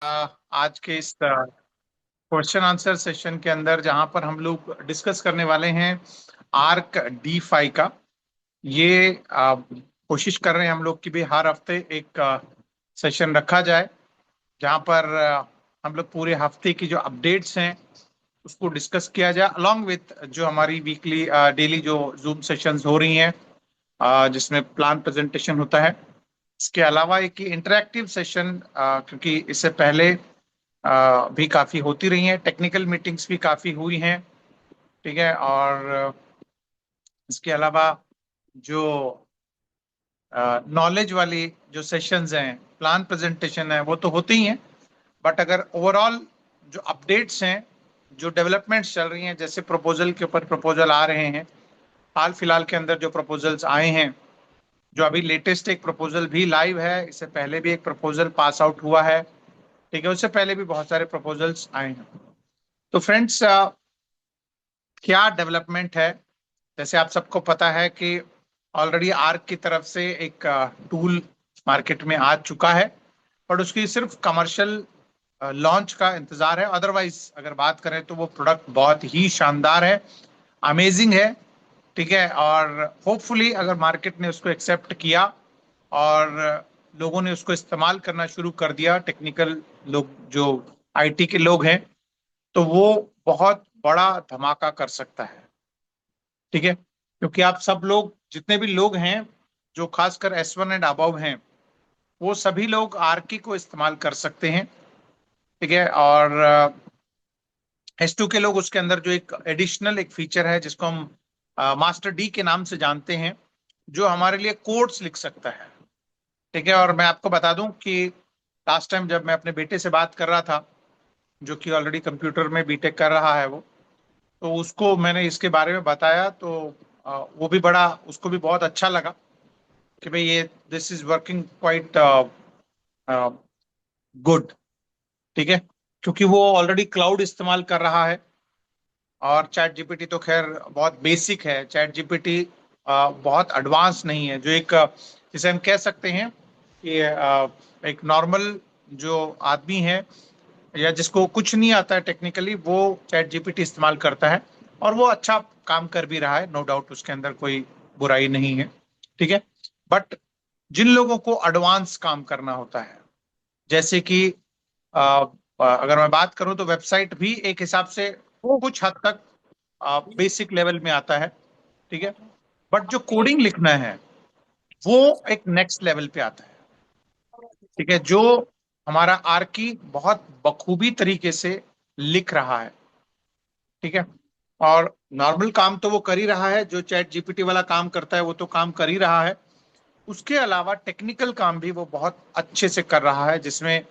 आज के इस क्वेश्चन आंसर सेशन के अंदर जहां पर हम लोग डिस्कस करने वाले हैं आर्क डी फाई का। ये कोशिश कर रहे हैं हम लोग कि भी हर हफ्ते एक सेशन रखा जाए जहां पर हम लोग पूरे हफ्ते की जो अपडेट्स हैं उसको डिस्कस किया जाए अलोंग विथ जो हमारी वीकली डेली जो जूम सेशंस हो रही हैं, जिसमें प्लान प्रेजेंटेशन होता है। इसके अलावा एक इंटरेक्टिव सेशन, क्योंकि इससे पहले भी काफी होती रही हैं, टेक्निकल मीटिंग्स भी काफी हुई हैं। ठीक है। और इसके अलावा जो नॉलेज वाली जो सेशंस हैं, प्लान प्रेजेंटेशन है, वो तो होते ही हैं। बट अगर ओवरऑल जो अपडेट्स हैं, जो डेवलपमेंट्स चल रही हैं, जैसे प्रपोजल के ऊपर प्रपोजल आ रहे हैं, हाल फिलहाल के अंदर जो प्रपोजल्स आए हैं, जो अभी लेटेस्ट एक प्रपोजल भी लाइव है, इससे पहले भी एक प्रपोजल पास आउट हुआ है। ठीक है, उससे पहले भी बहुत सारे प्रपोजल्स आए हैं। तो फ्रेंड्स, क्या डेवलपमेंट है? जैसे आप सबको पता है कि ऑलरेडी आर्क की तरफ से एक टूल मार्केट में आ चुका है, बट उसकी सिर्फ कमर्शियल लॉन्च का इंतजार है। अदरवाइज अगर बात करें तो वो प्रोडक्ट बहुत ही शानदार है, अमेजिंग है। ठीक है। और होपफुली अगर मार्केट ने उसको एक्सेप्ट किया और लोगों ने उसको इस्तेमाल करना शुरू कर दिया, टेक्निकल लोग जो आईटी के लोग हैं, तो वो बहुत बड़ा धमाका कर सकता है। ठीक है, क्योंकि आप सब लोग जितने भी लोग हैं, जो खासकर S1 एंड अबव हैं, वो सभी लोग आरकी को इस्तेमाल कर सकते हैं। ठीक है। और S2 के लोग उसके अंदर जो एक एडिशनल एक फीचर है जिसको हम मास्टर डी के नाम से जानते हैं, जो हमारे लिए कोड्स लिख सकता है। ठीक है। और मैं आपको बता दूं कि लास्ट टाइम जब मैं अपने बेटे से बात कर रहा था, जो कि ऑलरेडी कंप्यूटर में बीटेक कर रहा है वो, तो उसको मैंने इसके बारे में बताया, तो वो भी बड़ा, उसको भी बहुत अच्छा लगा कि भाई ये this is working quite good. ठीक है, क्योंकि वो ऑलरेडी क्लाउड इस्तेमाल कर रहा है। और चैट जीपीटी तो खैर बहुत बेसिक है, चैट जीपीटी बहुत एडवांस नहीं है। जो एक जिसे हम कह सकते हैं कि एक नॉर्मल जो आदमी है या जिसको कुछ नहीं आता है टेक्निकली, वो चैट जीपीटी इस्तेमाल करता है और वो अच्छा काम कर भी रहा है, नो डाउट, उसके अंदर कोई बुराई नहीं है। ठीक है। बट जिन लोगों को एडवांस काम करना होता है, जैसे कि अगर मैं बात करूं तो वेबसाइट भी एक हिसाब से कुछ हद तक बेसिक लेवल में आता है। ठीक है। बट जो कोडिंग लिखना है वो एक नेक्स्ट लेवल पे आता है। ठीक है, जो हमारा आर्की बहुत बखूबी तरीके से लिख रहा है। ठीक है। और नॉर्मल काम तो वो कर ही रहा है, जो चैट जीपीटी वाला काम करता है वो तो काम कर ही रहा है। उसके अलावा टेक्निकल काम भी वो बहुत अच्छे से कर रहा है, जिसमें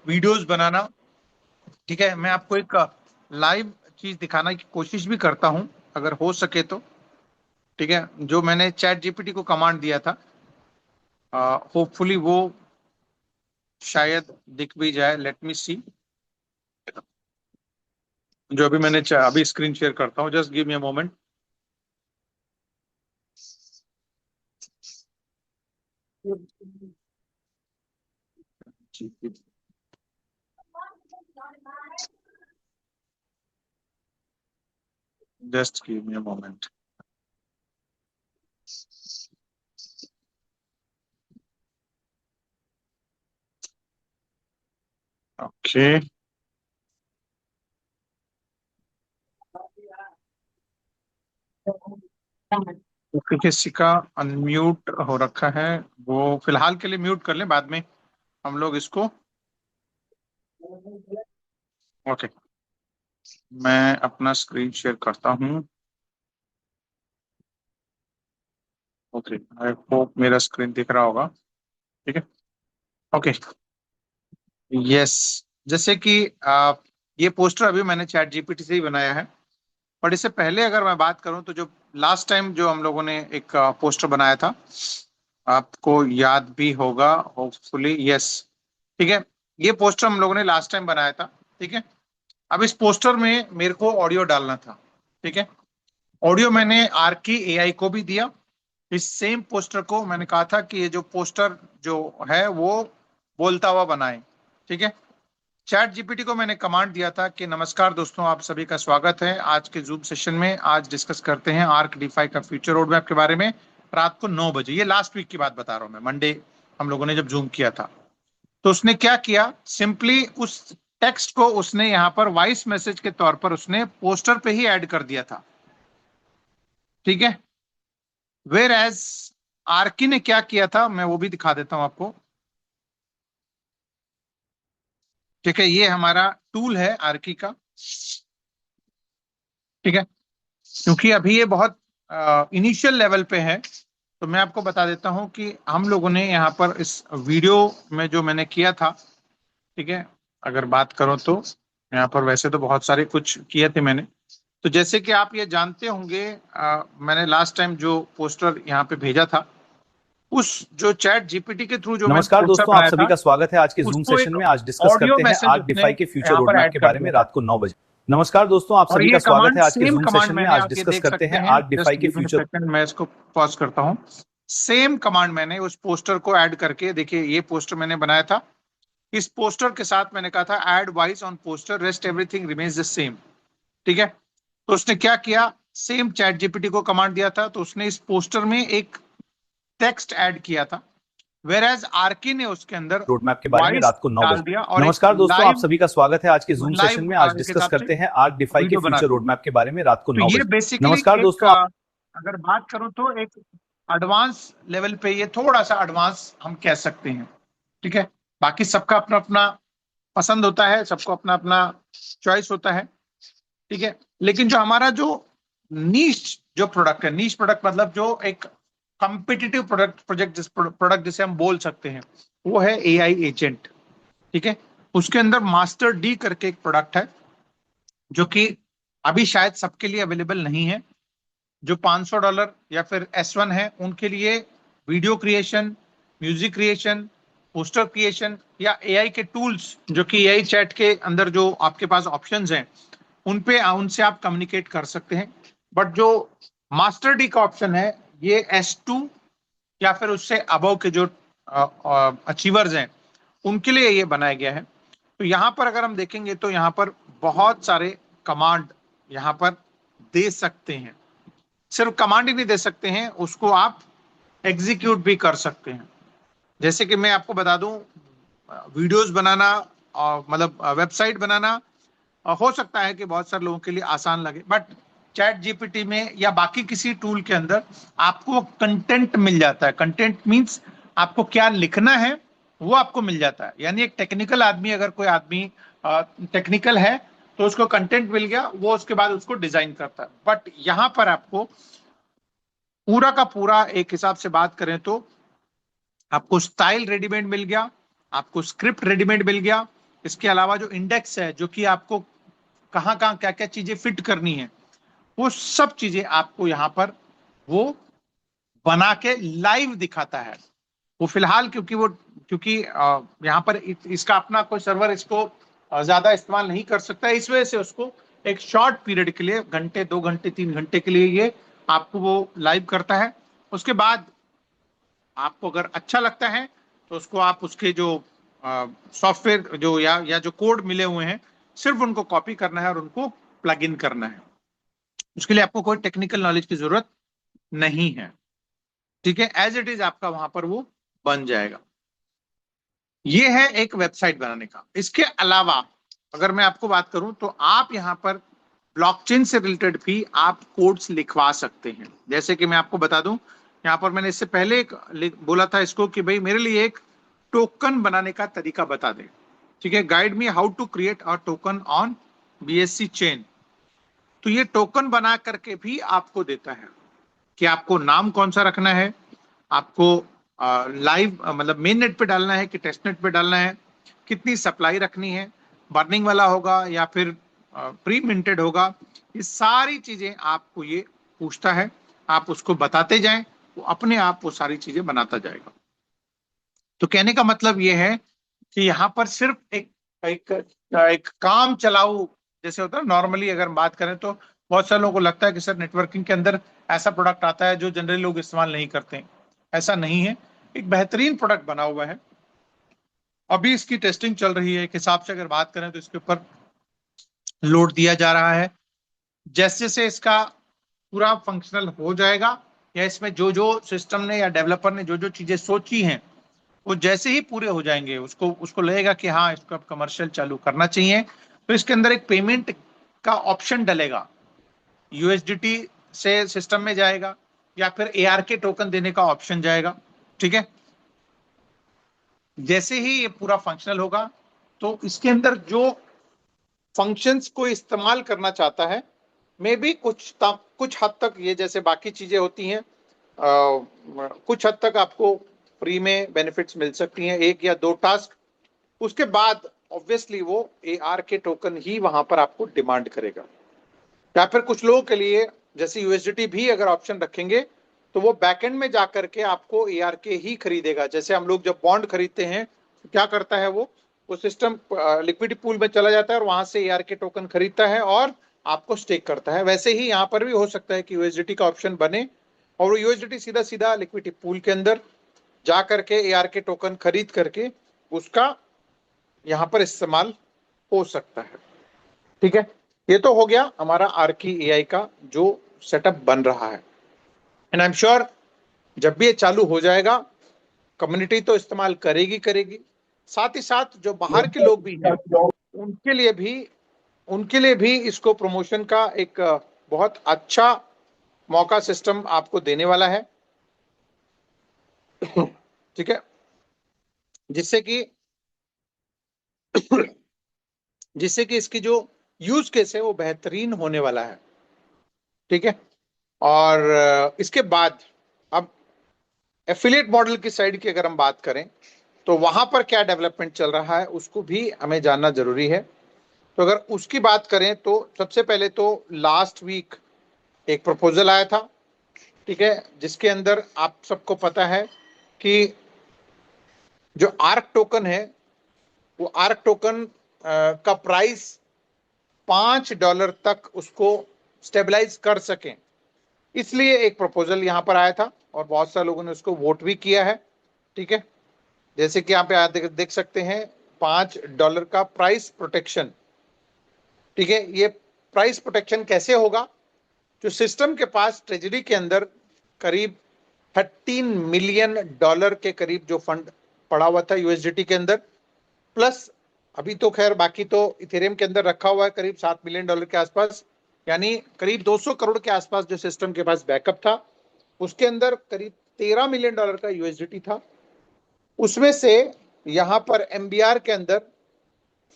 वीडियोस बनाना। ठीक है, मैं आपको एक लाइव चीज दिखाने की कोशिश भी करता हूं अगर हो सके तो। ठीक है, जो मैंने चैट जीपीटी को कमांड दिया था, होपफुली वो शायद दिख भी जाए। लेट मी सी। जो अभी मैंने अभी स्क्रीन शेयर करता हूँ, just give me a moment. Just give me a moment. Okay. तो किसी का अनम्यूट हो रखा है, वो फिलहाल के लिए म्यूट कर लें, बाद में हम लोग इसको। ओके, मैं अपना स्क्रीन शेयर करता हूँ। ओके, आई होप मेरा स्क्रीन दिख रहा होगा। ठीक है। ओके। यस। जैसे कि ये पोस्टर अभी मैंने चैट जीपीटी से ही बनाया है। बट इससे पहले अगर मैं बात करूं तो जो लास्ट टाइम जो हम लोगों ने एक पोस्टर बनाया था, आपको याद भी होगा होपफुली। यस। ठीक है, ये पोस्टर हम लोगों ने लास्ट टाइम बनाया था। ठीक है। अब इस पोस्टर में मेरे को ऑडियो डालना था। ठीक है। ऑडियो मैंने आर की एआई को भी दिया। इस सेम पोस्टर को मैंने कहा था कि ये जो पोस्टर जो है वो बोलता हुआ बनाए। ठीक है। चैट जीपीटी को मैंने कमांड दिया था कि नमस्कार दोस्तों, आप सभी का स्वागत है आज के जूम सेशन में। आज डिस्कस करते हैं आर्क डीफाई का फ्यूचर रोड मैप के बारे में, रात को 9 बजे। ये लास्ट वीक की बात बता रहा हूं मैं, मंडे हम लोगों ने जब जूम किया था। तो उसने क्या किया, सिंपली उस टेक्स्ट को उसने यहाँ पर वॉइस मैसेज के तौर पर उसने पोस्टर पे ही ऐड कर दिया था, ठीक है। वेयर एज आर्की ने क्या किया था, मैं वो भी दिखा देता हूं आपको, ठीक है। ये हमारा टूल है आर्की का, ठीक है। क्योंकि अभी ये बहुत इनिशियल लेवल पे है, तो मैं आपको बता देता हूं कि हम लोगों ने यहाँ पर इस वीडियो में जो मैंने किया था, ठीक है। अगर बात करो तो यहाँ पर वैसे तो बहुत सारे कुछ किए थे मैंने। तो जैसे कि आप ये जानते होंगे, मैंने लास्ट टाइम जो पोस्टर यहाँ पे भेजा था, उस जो चैट जीपीटी के थ्रू जो मैंने नमस्कार पोस्टर दोस्तों, आप बनाया सभी था, का स्वागत है आज के जूम उसको सेशन एक में। आज डिस्कस ऑडियो करते हैं मैसेज आर्क उसने डिफाई के फ्यूचर यहाँ रोड पर मैप ऐड के कर बारे में दिया था। रात को 9 बजे। नमस्कार दोस्तों, आप और सभी ये का स्वागत कमांड है आज के सेम जूम कमांड सेशन में। मैंने, आज आप ये डिस्कस देख करते सकते हैं हैं, आर्क डिफाई जस्ट के गिव मी फ्यूचर। सेकंड, मैं इसको पॉज करता हूँ। सेम कमांड मैंने उस पोस्टर को ऐड करके, देखिए ये पोस्टर मैंने बनाया था, इस पोस्टर के साथ मैंने कहा था add voice on poster, rest everything remains the same, ठीक है। तो उसने क्या किया, सेम चैट जीपीटी को कमांड दिया था, तो उसने इस पोस्टर में एक टेक्स्ट ऐड किया था, वेयर एज आरके ने उसके अंदर रोड मैप के बारे में वॉइस रात को 9 डाल बजे। दिया और एक नमस्कार दोस्तों, आप लाइव सभी का स्वागत है आज के जूम सेशन लाइव में। आज एक डिस्कस हिसाब से करते हैं आर्क डिफाई के वीडियो बना फ्यूचर दी। रोड मैप के बारे में रात को तो 9 ये बजे। बेसिकली नमस्कार एक दोस्तों, अगर बात करूं तो एक एडवांस लेवल पे, ये थोड़ा सा एडवांस हम कह सकते हैं, ठीक है। बाकी सबका अपना अपना पसंद होता है, सबको अपना अपना चॉइस होता है, ठीक है। लेकिन जो हमारा जो नीश जो प्रोडक्ट है, नीश प्रोडक्ट मतलब जो एक कॉम्पिटिटिव प्रोडक्ट जिसे हम बोल सकते हैं, वो है एआई एजेंट, ठीक है। उसके अंदर मास्टर डी करके एक प्रोडक्ट है, जो कि अभी शायद सबके लिए अवेलेबल नहीं है। जो $500 या फिर S1 है, उनके लिए video creation, music creation, poster creation या एआई के टूल्स, जो कि एआई चैट के अंदर जो आपके पास ऑप्शंस हैं, उनसे आप कम्युनिकेट कर सकते हैं। बट जो मास्टर डी का ऑप्शन है, ये S2 या फिर उससे अबव के जो अचीवर्स हैं, उनके लिए ये बनाया गया है। तो यहाँ पर अगर हम देखेंगे तो यहाँ पर बहुत सारे कमांड यहाँ पर दे सकते हैं। सिर्फ कमांड ही नहीं दे सकते हैं, उसको आप एग्जीक्यूट भी कर सकते हैं। जैसे कि मैं आपको बता दूं, वीडियोस बनाना और मतलब वेबसाइट बनाना हो सकता है कि बहुत सारे लोगों के लिए आसान लगे, बट चैट जीपीटी में या बाकी किसी टूल के अंदर आपको कंटेंट मिल जाता है। कंटेंट मींस आपको क्या लिखना है वो आपको मिल जाता है। यानी एक टेक्निकल आदमी, अगर कोई आदमी टेक्निकल है, तो उसको कंटेंट मिल गया, वो उसके बाद उसको डिजाइन करता है। बट यहां पर आपको पूरा का पूरा, एक हिसाब से बात करें तो, आपको स्टाइल रेडीमेड मिल गया, आपको स्क्रिप्ट रेडीमेड मिल गया। इसके अलावा जो इंडेक्स है, जो कि आपको कहाँ कहाँ क्या क्या चीजें फिट करनी है, वो सब चीजें आपको यहाँ पर वो बना के लाइव दिखाता है। वो फिलहाल क्योंकि यहाँ पर इसका अपना कोई सर्वर इसको ज्यादा इस्तेमाल नहीं कर सकता है, इस वजह से उसको एक शॉर्ट पीरियड के लिए, घंटे 2 घंटे 3 घंटे के लिए ये आपको वो लाइव करता है। उसके बाद आपको अगर अच्छा लगता है तो उसको आप उसके जो सॉफ्टवेयर जो या जो कोड मिले हुए हैं, सिर्फ उनको कॉपी करना है और उनको प्लग इन करना है। उसके लिए आपको कोई टेक्निकल नॉलेज की जरूरत नहीं है, ठीक है। एज इट इज आपका वहां पर वो बन जाएगा। ये है एक वेबसाइट बनाने का। इसके अलावा अगर मैं आपको बात करूं तो आप यहां पर ब्लॉकचेन से रिलेटेड भी आप कोड्स लिखवा सकते हैं। जैसे कि मैं आपको बता दूं, यहां पर मैंने इससे पहले एक बोला था इसको कि भाई मेरे लिए एक टोकन बनाने का तरीका बता दे, ठीक है। Guide me how to create a token on BSC chain. तो ये टोकन बना करके भी आपको देता है कि आपको नाम कौन सा रखना है, आपको लाइव मतलब मेन नेट पे डालना है कि टेस्ट नेट पे डालना है, कितनी सप्लाई रखनी है, बर्निंग वाला होगा या फिर प्री मिंटेड होगा। ये सारी चीजें आपको ये पूछता है, आप उसको बताते जाएं, वो अपने आप वो सारी चीजें बनाता जाएगा। तो कहने का मतलब ये है कि यहाँ पर सिर्फ एक एक काम चलाऊ जैसे होता है नॉर्मली, अगर बात करें तो बहुत सारे लोगों को लगता है कि सर नेटवर्किंग के अंदर ऐसा प्रोडक्ट आता है जो जनरली लोग इस्तेमाल नहीं करते हैं। ऐसा नहीं है, एक बेहतरीन प्रोडक्ट बना हुआ है। अभी इसकी टेस्टिंग चल रही है। एक हिसाब से अगर बात करें तो इसके ऊपर लोड दिया जा रहा है। जैसे जैसे इसका पूरा फंक्शनल हो जाएगा, या इसमें जो जो सिस्टम ने या डेवलपर ने जो जो चीजें सोची हैं वो जैसे ही पूरे हो जाएंगे, उसको उसको लगेगा कि हाँ इसको अब कमर्शियल चालू करना चाहिए, तो इसके अंदर एक पेमेंट का ऑप्शन डलेगा। यूएसडीटी से सिस्टम में जाएगा, या फिर एआरके टोकन देने का ऑप्शन जाएगा। ठीक है। जैसे ही ये पूरा फंक्शनल होगा तो इसके अंदर जो फंक्शंस को इस्तेमाल करना चाहता है, मे बी कुछ हद तक ये जैसे बाकी चीजें होती हैं, कुछ हद तक आपको फ्री में बेनिफिट्स मिल सकती हैं, 1 या 2 टास्क। उसके बाद ऑब्वियसली वो एआर के टोकन ही वहां पर आपको डिमांड करेगा। या फिर कुछ लोगों के लिए जैसे यूएसडीटी भी अगर ऑप्शन रखेंगे तो वो बैकएंड में जाकर के आपको एआर के ही खरीदेगा। जैसे हम लोग जब बॉन्ड खरीदते हैं तो क्या करता है वो सिस्टम लिक्विडिटी पूल में चला जाता है और वहां से एआर के टोकन खरीदता है और आपको स्टेक करता है। वैसे ही यहाँ पर भी हो सकता है कि यूएसडीटी का ऑप्शन बने और वो यूएसडीटी सीधा सीधा लिक्विडिटी पूल के अंदर जा करके एआर के टोकन खरीद करके उसका यहाँ पर इस्तेमाल हो सकता है। ठीक है। ये तो हो गया हमारा आर्की एआई का जो सेटअप बन रहा है। एंड आई एम श्योर जब भी ये चालू हो जाएगा कम्युनिटी तो इस्तेमाल करेगी करेगी, साथ ही साथ जो बाहर के लोग भी हैं उनके लिए भी उनके लिए भी इसको प्रमोशन का एक बहुत अच्छा मौका सिस्टम आपको देने वाला है। ठीक है। जिससे कि जिससे कि इसकी जो यूज केस है वो बेहतरीन होने वाला है। ठीक है। और इसके बाद अब एफिलिएट मॉडल की साइड की अगर हम बात करें तो वहां पर क्या डेवलपमेंट चल रहा है उसको भी हमें जानना जरूरी है। तो अगर उसकी बात करें तो सबसे पहले तो लास्ट वीक एक प्रपोजल आया था। ठीक है। जिसके अंदर आप सबको पता है कि जो आर्क टोकन है वो आर्क टोकन का प्राइस $5 तक उसको स्टेबलाइज कर सकें, इसलिए एक प्रपोजल यहां पर आया था और बहुत सारे लोगों ने उसको वोट भी किया है। ठीक है। जैसे कि यहाँ पे देख सकते हैं $5 का प्राइस प्रोटेक्शन। ठीक है। ये प्राइस प्रोटेक्शन कैसे होगा? जो सिस्टम के पास ट्रेजरी के अंदर करीब $13 मिलियन के करीब जो फंड पड़ा हुआ था यूएसडीटी के अंदर, प्लस अभी तो खैर बाकी तो इथेरियम के अंदर रखा हुआ है करीब $7 मिलियन के आसपास, यानी करीब 200 करोड़ के आसपास जो सिस्टम के पास बैकअप था, उसके अंदर करीब $13 मिलियन का यूएसडीटी था। उसमें से यहां पर एमबीआर के अंदर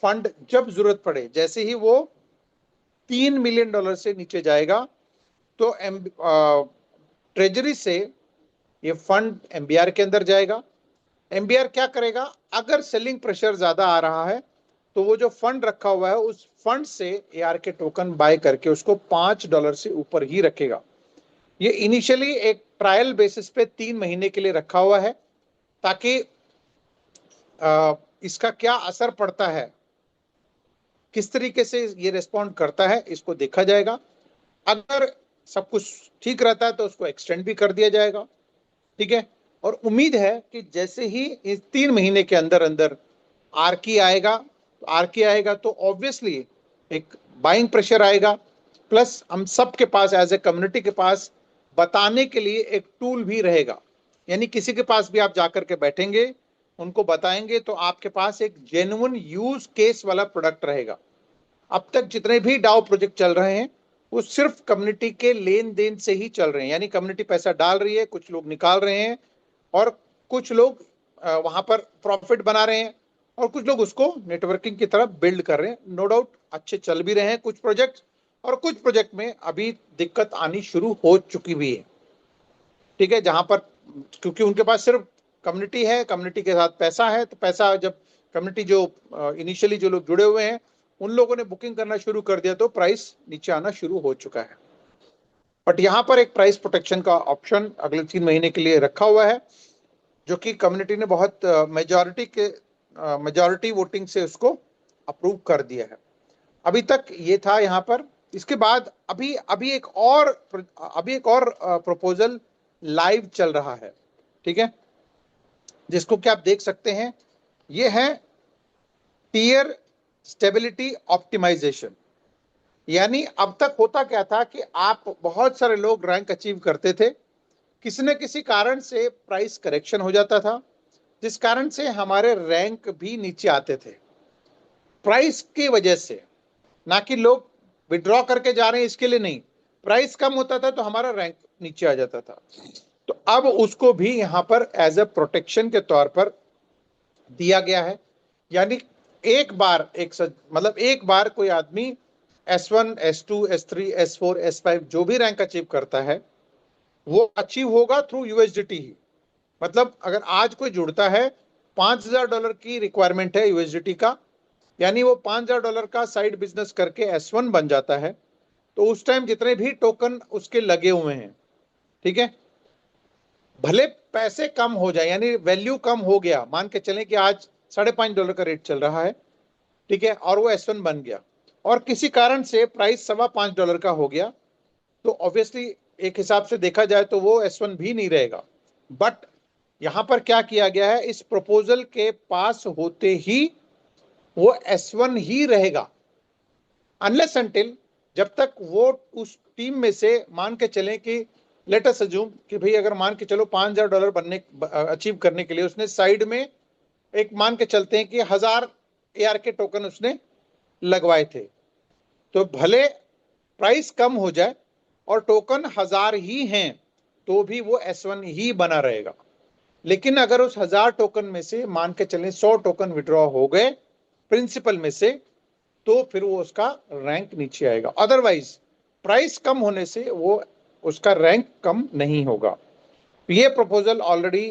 फंड जब जरूरत पड़े, जैसे ही वो $3 मिलियन से नीचे जाएगा तो ट्रेजरी से ये फंड एमबीआर के अंदर जाएगा। एमबीआर क्या करेगा? अगर सेलिंग प्रेशर ज्यादा आ रहा है तो वो जो फंड रखा हुआ है उस फंड से एआर के टोकन बाय करके उसको $5 से ऊपर ही रखेगा। ये इनिशियली एक ट्रायल बेसिस पे 3 महीने के लिए रखा हुआ है ताकि इसका क्या असर पड़ता है, किस तरीके से ये रिस्पॉन्ड करता है, इसको देखा जाएगा। अगर सब कुछ ठीक रहता है तो उसको एक्सटेंड भी कर दिया जाएगा। ठीक है। और उम्मीद है कि जैसे ही इस 3 महीने के अंदर अंदर आरकी आएगा तो ऑब्वियसली एक बाइंग प्रेशर आएगा, प्लस हम सब के पास एज ए कम्युनिटी के पास बताने के लिए एक टूल भी रहेगा। यानी किसी के पास भी आप जाकर के बैठेंगे, उनको बताएंगे तो आपके पास एक जेन्युइन यूज केस वाला प्रोडक्ट रहेगा। अब तक जितने भी डाओ प्रोजेक्ट चल रहे हैं वो सिर्फ कम्युनिटी के लेन देन से ही चल रहे हैं, यानी कम्युनिटी पैसा डाल रही है, कुछ लोग निकाल रहे हैं और कुछ लोग वहां पर प्रॉफिट बना रहे हैं और कुछ लोग उसको नेटवर्किंग की तरफ बिल्ड कर रहे हैं। नो डाउट अच्छे चल भी रहे हैं कुछ प्रोजेक्ट, और कुछ प्रोजेक्ट में अभी दिक्कत आनी शुरू हो चुकी भी है। ठीक है। जहां पर क्योंकि उनके पास सिर्फ कम्युनिटी है, कम्युनिटी के साथ पैसा है, तो पैसा जब कम्युनिटी जो इनिशियली जो लोग जुड़े हुए हैं उन लोगों ने बुकिंग करना शुरू कर दिया तो प्राइस नीचे आना शुरू हो चुका है। बट यहाँ पर एक प्राइस प्रोटेक्शन का ऑप्शन अगले 3 महीने के लिए रखा हुआ है, जो कि कम्युनिटी ने बहुत मेजॉरिटी वोटिंग से उसको अप्रूव कर दिया है। अभी तक ये था यहाँ पर। इसके बाद अभी एक और प्रपोजल लाइव चल रहा है। ठीक है। जिसको कि आप देख सकते हैं ये है टियर स्टेबिलिटी ऑप्टिमाइजेशन। यानी अब तक होता क्या था कि आप बहुत सारे लोग रैंक अचीव करते थे, किसी न किसी कारण से प्राइस करेक्शन हो जाता था, जिस कारण से हमारे रैंक भी नीचे आते थे प्राइस की वजह से। ना कि लोग विड्रॉ करके जा रहे हैं इसके लिए नहीं, प्राइस कम होता था तो हमारा रैंक नीचे आ जाता था। तो अब उसको भी यहां पर एज ए प्रोटेक्शन के तौर पर दिया गया है। यानी एक बार मतलब एक बार कोई आदमी S1, S2, S3, S4, S5 जो भी रैंक अचीव करता है वो अचीव होगा थ्रू यूएसडीटी ही। मतलब अगर आज कोई जुड़ता है, $5,000 की रिक्वायरमेंट है यूएसडीटी का, यानी वो $5,000 का साइड बिजनेस करके S1 बन जाता है, तो उस टाइम जितने भी टोकन उसके लगे हुए हैं, ठीक है, भले पैसे कम हो जाए, यानी वैल्यू कम हो गया, मान के चलें कि आज $5.5 का रेट चल रहा है, ठीक है, और वो S1 बन गया, और किसी कारण से प्राइस $5.25 का हो गया, तो ऑब्वियसली एक हिसाब से देखा जाए तो वो S1 भी नहीं रहेगा। बट यहां पर क्या किया गया है, इस प्रपोजल के पास होते ही वो S1 ही रहेगा, अनलेस अनटिल, जब तक वो उस टीम में से मान के चलें कि लेट अस अज्यूम कि भाई अगर मान के चलो $5,000 बनने अचीव करने के लिए उसने साइड में एक मान के चलते हैं कि 1,000 AR के टोकन उसने लगवाए थे, तो भले प्राइस कम हो जाए और टोकन 1,000 ही हैं तो भी वो S1 ही बना रहेगा। लेकिन अगर उस 1,000 टोकन में से मान के चलें 100 टोकन विड्रॉ हो गए प्रिंसिपल में से, तो फिर वो उसका रैंक नीचे आएगा। अदरवाइज प्राइस कम होने से वो उसका रैंक कम नहीं होगा। ये प्रपोजल ऑलरेडी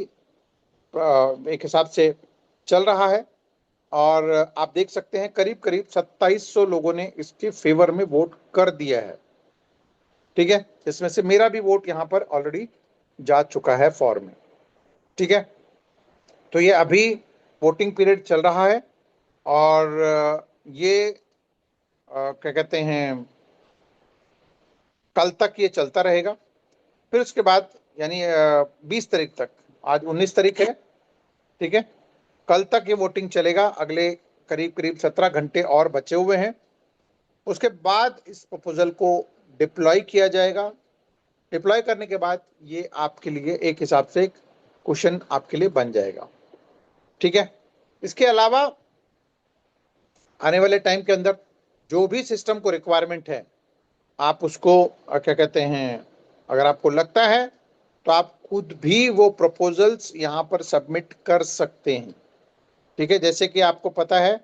एक हिसाब से चल रहा है, और आप देख सकते हैं करीब करीब 2,700 लोगों ने इसके फेवर में वोट कर दिया है, ठीक है, इसमें से मेरा भी वोट यहां पर ऑलरेडी जा चुका है फॉर्म में, ठीक है। तो ये अभी वोटिंग पीरियड चल रहा है, और ये क्या कहते हैं, कल तक ये चलता रहेगा। फिर उसके बाद यानी 20 तारीख तक, आज 19 तारीख है, ठीक है, कल तक ये वोटिंग चलेगा, अगले करीब करीब 17 घंटे और बचे हुए हैं। उसके बाद इस प्रपोजल को डिप्लॉय किया जाएगा। डिप्लॉय करने के बाद ये आपके लिए एक हिसाब से एक क्वेश्चन आपके लिए बन जाएगा, ठीक है। इसके अलावा आने वाले टाइम के अंदर जो भी सिस्टम को रिक्वायरमेंट है, आप उसको क्या कहते हैं, अगर आपको लगता है तो आप खुद भी वो प्रपोजल्स यहाँ पर सबमिट कर सकते हैं, ठीक है। जैसे कि आपको पता है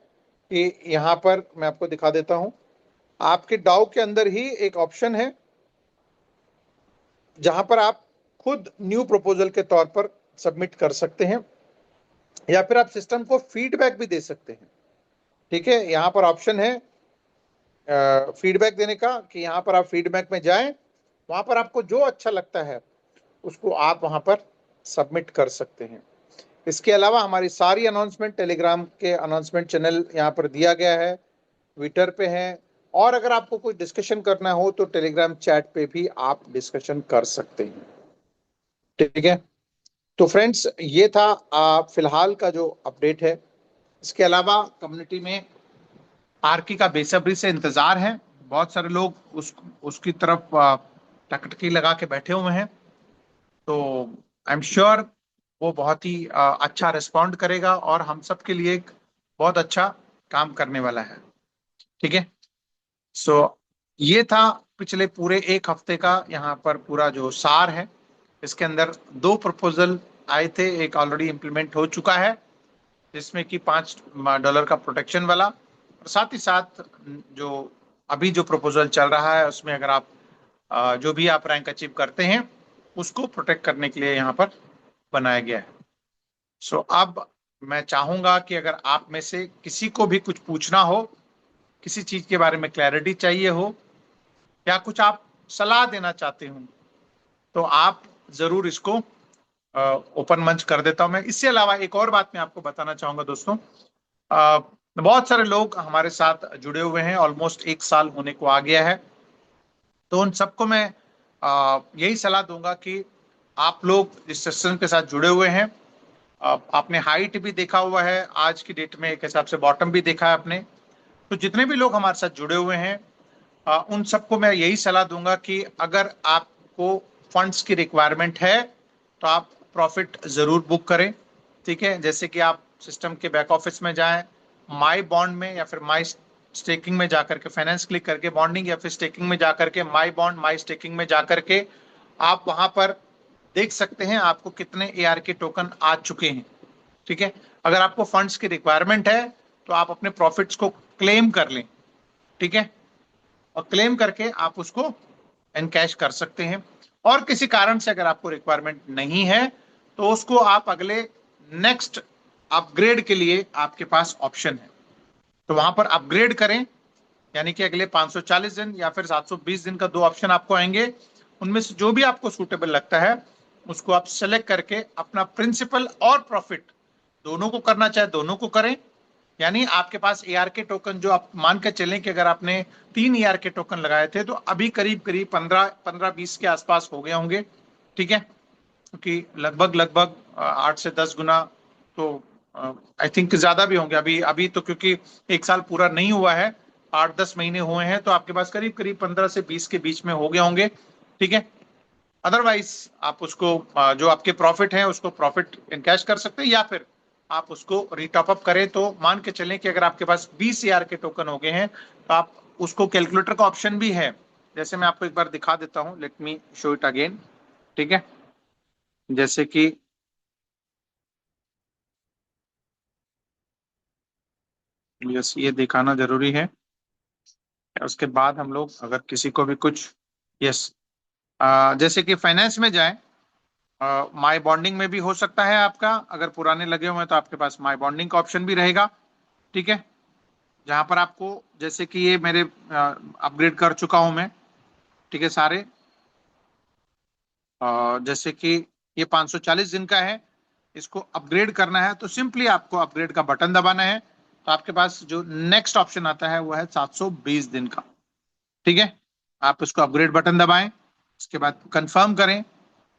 कि यहाँ पर मैं आपको दिखा देता हूँ, आपके डाउ के अंदर ही एक ऑप्शन है जहां पर आप खुद न्यू प्रपोजल के तौर पर सबमिट कर सकते हैं, या फिर आप सिस्टम को फीडबैक भी दे सकते हैं, ठीक है। यहां पर ऑप्शन है फीडबैक देने का, कि यहां पर आप फीडबैक में जाएं, वहां पर आपको जो अच्छा लगता है उसको आप वहां पर सबमिट कर सकते हैं। इसके अलावा हमारी सारी अनाउंसमेंट टेलीग्राम के अनाउंसमेंट चैनल यहाँ पर दिया गया है, ट्विटर पे है, और अगर आपको कोई डिस्कशन करना हो तो टेलीग्राम चैट पे भी आप डिस्कशन कर सकते हैं, ठीक है। तो फ्रेंड्स ये था फिलहाल का जो अपडेट है। इसके अलावा कम्युनिटी में आरकी का बेसब्री से इंतजार है, बहुत सारे लोग उसकी तरफ टकटकी लगा के बैठे हुए हैं, तो आई एम श्योर वो बहुत ही अच्छा रिस्पॉन्ड करेगा और हम सब के लिए एक बहुत अच्छा काम करने वाला है, ठीक है। सो ये था पिछले पूरे एक हफ्ते का यहाँ पर पूरा जो सार है। इसके अंदर 2 प्रपोजल आए थे, एक ऑलरेडी इम्प्लीमेंट हो चुका है जिसमें कि $5 का प्रोटेक्शन वाला, और साथ ही साथ जो अभी जो प्रपोजल चल रहा है उसमें अगर आप जो भी आप रैंक अचीव करते हैं उसको प्रोटेक्ट करने के लिए यहाँ पर बनाया गया है। सो अब मैं चाहूंगा कि अगर आप में से किसी को भी कुछ पूछना हो, किसी चीज के बारे में क्लैरिटी चाहिए हो, या कुछ आप सलाह देना चाहते हो, तो आप जरूर इसको ओपन मंच कर देता हूं मैं। इससे अलावा एक और बात मैं आपको बताना चाहूंगा दोस्तों, बहुत सारे लोग हमारे साथ जुड़े हुए हैं, ऑलमोस्ट 1 साल होने को आ गया है, तो उन सबको मैं यही सलाह दूंगा कि आप लोग इस सेशन के साथ जुड़े हुए हैं, आपने हाइट भी देखा हुआ है, आज की डेट में एक हिसाब से बॉटम भी देखा है आपने। तो जितने भी लोग हमारे साथ जुड़े हुए हैं, उन सबको मैं यही सलाह दूंगा कि अगर आपको फंड्स की रिक्वायरमेंट है तो आप प्रॉफिट जरूर बुक करें। ठीक है, जैसे कि आप सिस्टम के बैक ऑफिस में जाएं, माई बॉन्ड में या फिर माई स्टेकिंग में जाकर के, फाइनेंस क्लिक करके बॉन्डिंग या फिर स्टेकिंग में जाकर के, माई बॉन्ड माई स्टेकिंग में जाकर के आप वहां पर देख सकते हैं आपको कितने AR के टोकन आ चुके हैं। ठीक है, अगर आपको फंड्स की रिक्वायरमेंट है तो आप अपने प्रॉफिट्स को क्लेम कर लें। ठीक है, और क्लेम करके आप उसको एनकैश कर सकते हैं। और किसी कारण से अगर आपको रिक्वायरमेंट नहीं है तो उसको आप अगले नेक्स्ट अपग्रेड के लिए आपके पास ऑप्शन है, तो वहां पर अपग्रेड करें। यानी कि अगले 540 दिन या फिर 720 दिन का दो ऑप्शन आपको आएंगे, उनमें से जो भी आपको सूटेबल लगता है उसको आप सेलेक्ट करके अपना प्रिंसिपल और प्रॉफिट दोनों को करना चाहे दोनों को करें। यानी आपके पास AR के टोकन जो आप मान के चलें कि अगर आपने 3 AR के टोकन लगाए थे तो अभी करीब करीब 15-20 के आसपास हो गए होंगे। ठीक है, क्योंकि लगभग लगभग 8 से 10 गुना, तो आई थिंक ज्यादा भी होंगे अभी अभी तो, क्योंकि एक साल पूरा नहीं हुआ है, 8-10 महीने हुए हैं, तो आपके पास करीब करीब 15 से 20 के बीच में हो गए होंगे। ठीक है, अदरवाइज आप उसको जो आपके प्रॉफिट है उसको प्रॉफिट इनकैश कर सकते हैं, या फिर आप उसको रिटॉप अप करें। तो मान के चलें कि अगर आपके पास 20 AR के टोकन हो गए हैं तो आप उसको, कैलकुलेटर का ऑप्शन भी है, जैसे मैं आपको एक बार दिखा देता हूं, let me show it again. ठीक है, जैसे कि यस, ये दिखाना जरूरी है। उसके बाद हम लोग अगर किसी को भी कुछ, यस, जैसे कि फाइनेंस में जाए, माई बॉन्डिंग में भी हो सकता है आपका, अगर पुराने लगे हुए हैं तो आपके पास माई बॉन्डिंग का ऑप्शन भी रहेगा। ठीक है, जहां पर आपको, जैसे कि ये मेरे अपग्रेड कर चुका हूं मैं। ठीक है, सारे जैसे कि ये 540 दिन का है, इसको अपग्रेड करना है तो सिंपली आपको अपग्रेड का बटन दबाना है, तो आपके पास जो नेक्स्ट ऑप्शन आता है वो है 720 दिन का। ठीक है, आप उसको अपग्रेड बटन दबाएं, उसके बाद कंफर्म करें।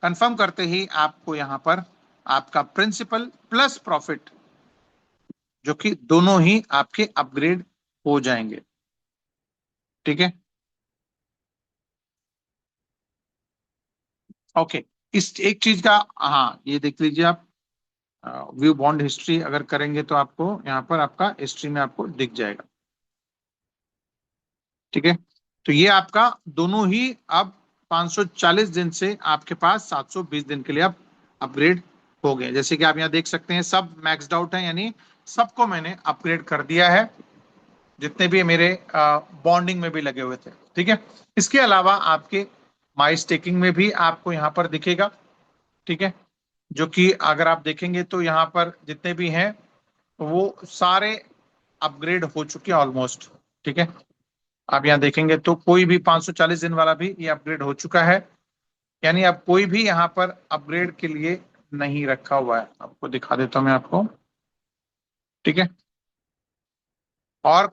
कंफर्म करते ही आपको यहां पर आपका प्रिंसिपल प्लस प्रॉफिट, जो कि दोनों ही आपके अपग्रेड हो जाएंगे। ठीक है, ओके। इस एक चीज का, हाँ, ये देख लीजिए आप, व्यू बॉन्ड हिस्ट्री अगर करेंगे तो आपको यहाँ पर आपका हिस्ट्री में आपको दिख जाएगा। ठीक है, तो ये आपका दोनों ही अब 540 दिन से आपके पास 720 दिन के लिए अब अपग्रेड हो गए। जैसे कि आप यहाँ देख सकते हैं सब मैक्सड आउट है, यानी सबको मैंने अपग्रेड कर दिया है, जितने भी मेरे बॉन्डिंग में भी लगे हुए थे। ठीक है, इसके अलावा आपके माई स्टेकिंग में भी आपको यहाँ पर दिखेगा। ठीक है, जो कि अगर आप देखेंगे तो यहाँ पर जितने भी हैं वो सारे अपग्रेड हो चुके हैं ऑलमोस्ट। ठीक है, आप यहाँ देखेंगे तो कोई भी 540 दिन वाला भी ये अपग्रेड हो चुका है, यानी अब कोई भी यहाँ पर अपग्रेड के लिए नहीं रखा हुआ है। आपको दिखा देता हूं मैं आपको। ठीक है, और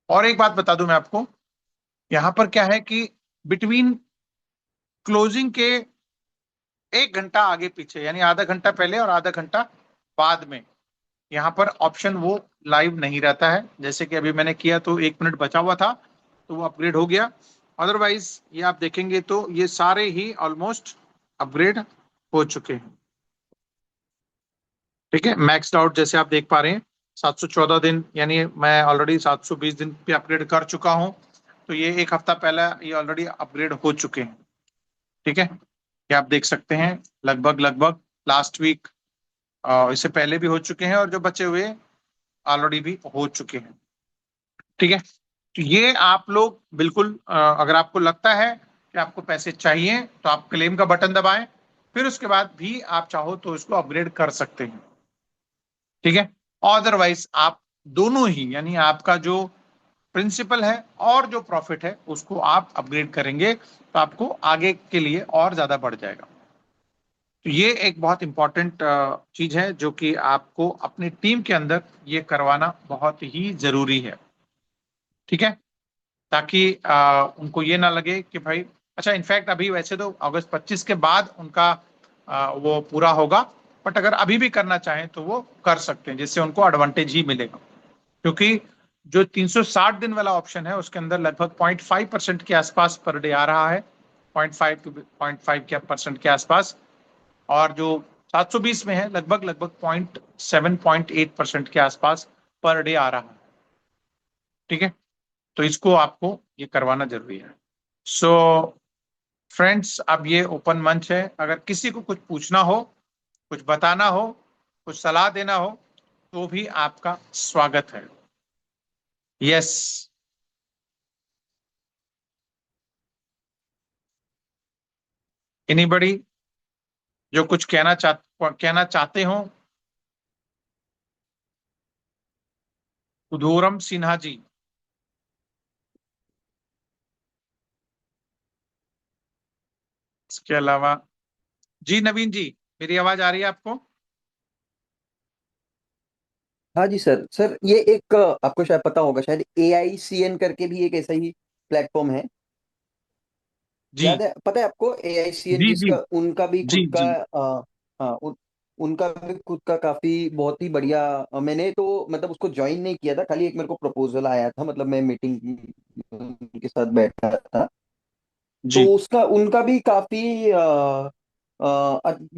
और एक बात बता दूं मैं आपको, यहाँ पर क्या है कि बिटवीन क्लोजिंग के 1 घंटा आगे पीछे, यानी आधा घंटा पहले और आधा घंटा बाद में, यहाँ पर ऑप्शन वो लाइव नहीं रहता है। जैसे कि अभी मैंने किया तो 1 मिनट बचा हुआ था तो वो अपग्रेड हो गया। अदरवाइज ये आप देखेंगे तो ये सारे ही ऑलमोस्ट अपग्रेड हो चुके हैं। ठीक है, मैक्सड आउट जैसे आप देख पा रहे हैं 714 दिन, यानी मैं ऑलरेडी 720 दिन पे अपग्रेड कर चुका हूं, तो ये एक हफ्ता पहले ये ऑलरेडी अपग्रेड हो चुके हैं। ठीक है, ये आप देख सकते हैं लगभग लगभग लास्ट वीक, इससे पहले भी हो चुके हैं, और जो बचे हुए ऑलरेडी भी हो चुके हैं। ठीक है, तो ये आप लोग बिल्कुल, अगर आपको लगता है कि आपको पैसे चाहिए तो आप क्लेम का बटन दबाएं, फिर उसके बाद भी आप चाहो तो इसको अपग्रेड कर सकते हैं। ठीक है, अदरवाइज आप दोनों ही, यानी आपका जो प्रिंसिपल है और जो प्रॉफिट है उसको आप अपग्रेड करेंगे तो आपको आगे के लिए और ज्यादा बढ़ जाएगा। तो ये एक बहुत इंपॉर्टेंट चीज है जो कि आपको अपनी टीम के अंदर ये करवाना बहुत ही जरूरी है। ठीक है, ताकि उनको ये ना लगे कि भाई, अच्छा, इनफैक्ट अभी वैसे तो अगस्त 25 के बाद उनका वो पूरा होगा, बट अगर अभी भी करना चाहें तो वो कर सकते हैं, जिससे उनको एडवांटेज ही मिलेगा। क्योंकि जो 360 दिन वाला ऑप्शन है उसके अंदर लगभग 0.5% के आसपास पर डे आ रहा है, 0.5 के परसेंट के आसपास। और जो 720 में है लगभग लगभग 0.7 0.8% के आसपास पर डे आ रहा है। ठीक है, तो इसको आपको ये करवाना जरूरी है। सो फ्रेंड्स, अब ये ओपन मंच है, अगर किसी को कुछ पूछना हो, कुछ बताना हो, कुछ सलाह देना हो, तो भी आपका स्वागत है। यस, एनीबडी जो कुछ कहना चाहते हो? उधोरम सिन्हा जी। इसके अलावा जी नवीन जी, मेरी आवाज आ रही है आपको? हाँ जी सर। सर ये एक आपको शायद पता होगा, शायद AICN करके भी एक ऐसा ही प्लेटफॉर्म है। जी याद है, पता है आपको AICN, जी जी जिसका उनका भी जी खुद का जी हाँ उनका भी खुद का काफी बहुत ही बढ़िया। मैंने तो मतलब उसको ज्वाइन नहीं किया था, खाली एक मेरे को प्रपोजल आया था, मतलब मैं मीटिंग के साथ बैठा था। तो जी। उसका उनका भी काफी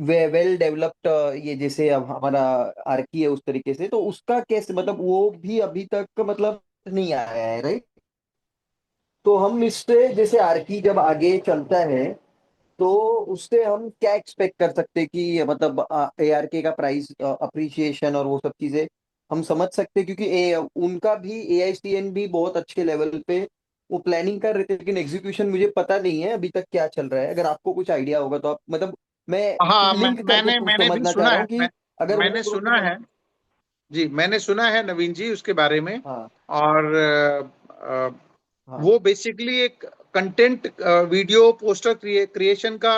वेल डेवलप्ड, ये जैसे अब हमारा आर्की है उस तरीके से, तो उसका कैसे मतलब वो भी अभी तक मतलब नहीं आया है, राइट? तो हम इससे जैसे आर्की जब आगे चलता है तो उससे हम क्या एक्सपेक्ट कर सकते हैं कि मतलब ARK का प्राइस अप्रिसिएशन और वो सब चीजें हम समझ सकते हैं, क्योंकि उनका भी AICN भी बहुत अच्छे लेवल पे वो प्लानिंग कर रहे थे, लेकिन एग्जीक्यूशन मुझे पता नहीं है अभी तक क्या चल रहा है। अगर आपको कुछ आइडिया होगा तो आप मतलब, मैं हाँ, लिंक करके मैंने मैंने भी समझना चाह सुना रहा है, हूँ कि अगर वो मैंने ग्रोथ सुना कर। है। जी, मैंने सुना है नवीन जी उसके बारे में। हाँ और हाँ। वो बेसिकली एक कंटेंट वीडियो पोस्टर क्रिएशन का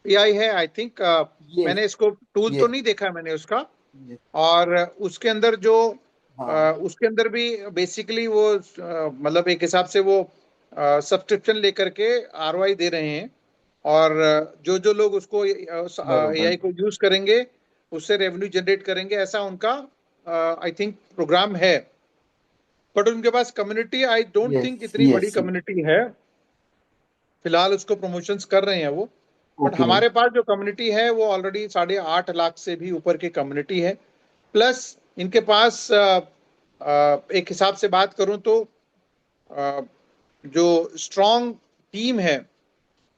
एआई है, आई थिंक। यस मैंने इसको टूल तो यस नहीं देखा मैंने उसका। यस। और उसके अंदर जो हाँ उसके अंदर भी बेसिकली वो मतलब एक हिसाब से वो सब्सक्रिप्शन लेकर के आरओआई दे रहे हैं। और जो जो लोग उसको बरोबर। एआई को यूज करेंगे उससे रेवेन्यू जनरेट करेंगे, ऐसा उनका आई थिंक प्रोग्राम है। बट उनके पास community I don't yes think इतनी बड़ी यस। कम्युनिटी है। फिलहाल उसको प्रमोशंस कर रहे हैं वो। But okay. हमारे पास जो कम्युनिटी है वो ऑलरेडी 8.5 लाख से भी ऊपर की कम्युनिटी है। प्लस इनके पास एक हिसाब से बात करूं तो अ, जो स्ट्रॉन्ग टीम है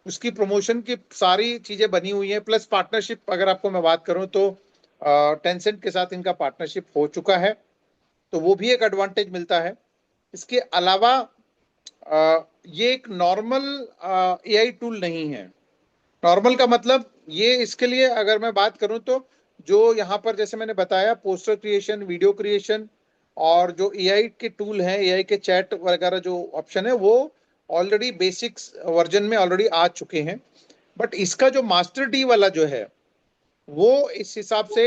उसकी प्रमोशन की सारी चीजें बनी हुई हैं। प्लस पार्टनरशिप अगर आपको मैं बात करूं तो टेंसेंट के साथ इनका पार्टनरशिप हो चुका है, तो वो भी एक एडवांटेज मिलता है। इसके अलावा ये एक नॉर्मल एआई टूल नहीं है। नॉर्मल का मतलब ये, इसके लिए अगर मैं बात करूं तो जो यहाँ पर जैसे मैंने बताया पोस्टर क्रिएशन, वीडियो क्रिएशन और जो एआई के टूल हैं, एआई के चैट वगैरह जो ऑप्शन है वो ऑलरेडी बेसिक्स वर्जन में ऑलरेडी आ चुके हैं। बट इसका जो मास्टर डी वाला जो है वो इस हिसाब से,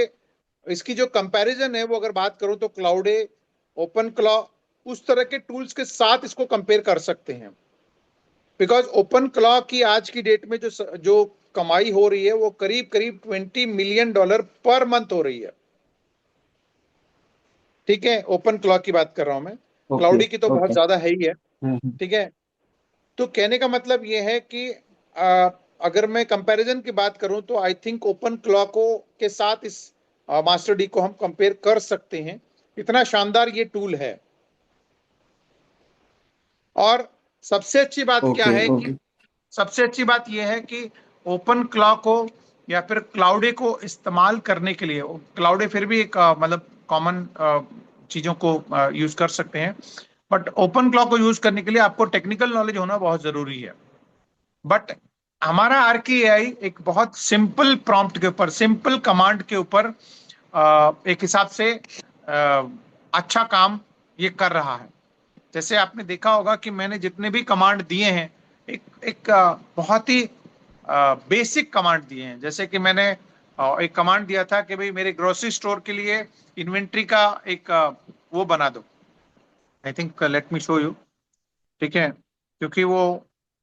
इसकी जो कंपैरिजन है वो अगर बात करूं तो क्लाउडे, ओपन क्लॉ, उस तरह के टूल्स के साथ इसको कंपेयर कर सकते हैं। बिकॉज ओपन क्लॉ की आज की डेट में जो कमाई हो रही है वो करीब करीब $20 मिलियन पर मंथ हो रही है। ठीक है, ओपन क्लॉ की बात कर रहा हूं मैं, ओके क्लाउडी की तो बहुत ओके। ज्यादा है ही है। हम्म। ठीक है, तो कहने का मतलब ये है कि अगर मैं कंपैरिजन की बात करूं तो आई थिंक ओपन क्लॉ को के साथ इस मास्टर डी को हम कंपेयर कर सकते हैं, इतना शानदार ये टूल है। और सबसे अच्छी बात क्या ओके है कि ओके। सबसे अच्छी बात यह है कि ओपन क्लॉ को या फिर क्लाउडे को इस्तेमाल करने के लिए, क्लाउडे फिर भी एक मतलब कॉमन चीजों को यूज कर सकते हैं। बट ओपन क्लॉ को यूज करने के लिए आपको टेक्निकल नॉलेज होना बहुत जरूरी है। बट हमारा आरके एआई एक बहुत सिंपल प्रॉम्प्ट के ऊपर, सिंपल कमांड के ऊपर एक हिसाब से अच्छा काम ये कर रहा है। जैसे आपने देखा होगा कि मैंने जितने भी कमांड दिए हैं, एक एक बहुत ही बेसिक कमांड दिए हैं। जैसे कि मैंने एक कमांड दिया था कि भाई मेरे ग्रोसरी स्टोर के लिए इन्वेंट्री का एक वो बना दो। I think let me show you. ठीक है, क्योंकि वो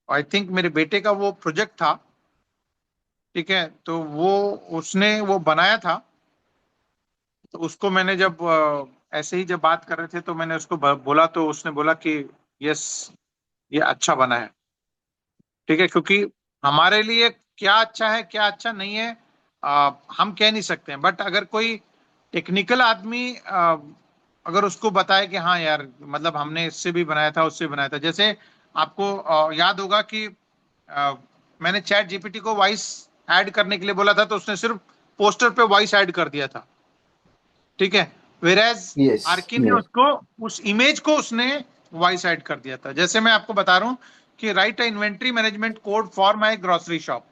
आई थिंक मेरे बेटे का वो प्रोजेक्ट था। ठीक है, तो वो उसने वो बनाया था। तो उसको मैंने जब ऐसे ही जब बात कर रहे थे तो मैंने उसको बोला, तो उसने बोला कि यस, ये अच्छा बना है। ठीक है, क्योंकि हमारे लिए क्या अच्छा है क्या अच्छा नहीं है हम कह नहीं सकते हैं, बट अगर कोई टेक्निकल आदमी अगर उसको बताए कि हाँ यार, मतलब हमने इससे भी बनाया था उससे भी बनाया था, जैसे आपको याद होगा कि अ, मैंने चैट जीपीटी को वॉइस ऐड करने के लिए बोला था, तो उसने सिर्फ पोस्टर पे वॉइस ऐड कर दिया था। ठीक है, वेराज यस आर्की ने यस। उसको, उस इमेज को उसने वॉइस ऐड कर दिया था। जैसे मैं आपको बता रहा हूँ कि right a inventory management code for my grocery shop,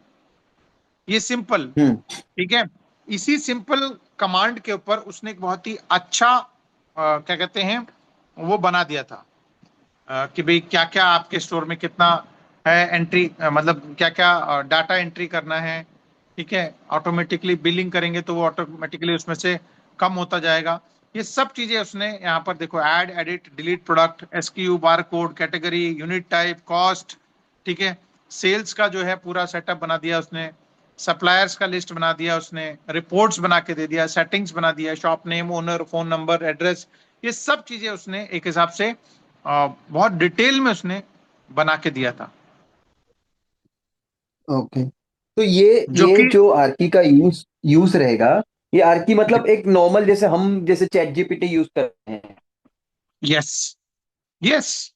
ये सिंपल। हम्म। ठीक है, इसी सिंपल कमांड के ऊपर उसने एक बहुत ही अच्छा क्या कहते हैं वो बना दिया था, कि भाई क्या क्या आपके स्टोर में कितना है एंट्री, मतलब क्या क्या डाटा एंट्री करना है। ठीक है, ऑटोमेटिकली बिलिंग करेंगे तो वो ऑटोमेटिकली उसमें से कम होता जाएगा। ये सब चीजें उसने यहाँ पर देखो, add, edit, delete product, SQ, bar code, category, unit type, cost. ठीक है, सेल्स का जो है पूरा सेटअप बना दिया उसने, सप्लायर्स का लिस्ट बना दिया उसने, रिपोर्ट्स बना के दे दिया, सेटिंग्स बना दिया, shop name, owner, phone number, address, ये सब चीजें उसने एक हिसाब से बहुत डिटेल में उसने बना के दिया था। ओके। तो ये जो कि जो आरकी का यूज यूज रहेगा, ये आरकी मतलब एक नॉर्मल जैसे हम जैसे चैट जीपीटी यूज करते हैं यस, यस,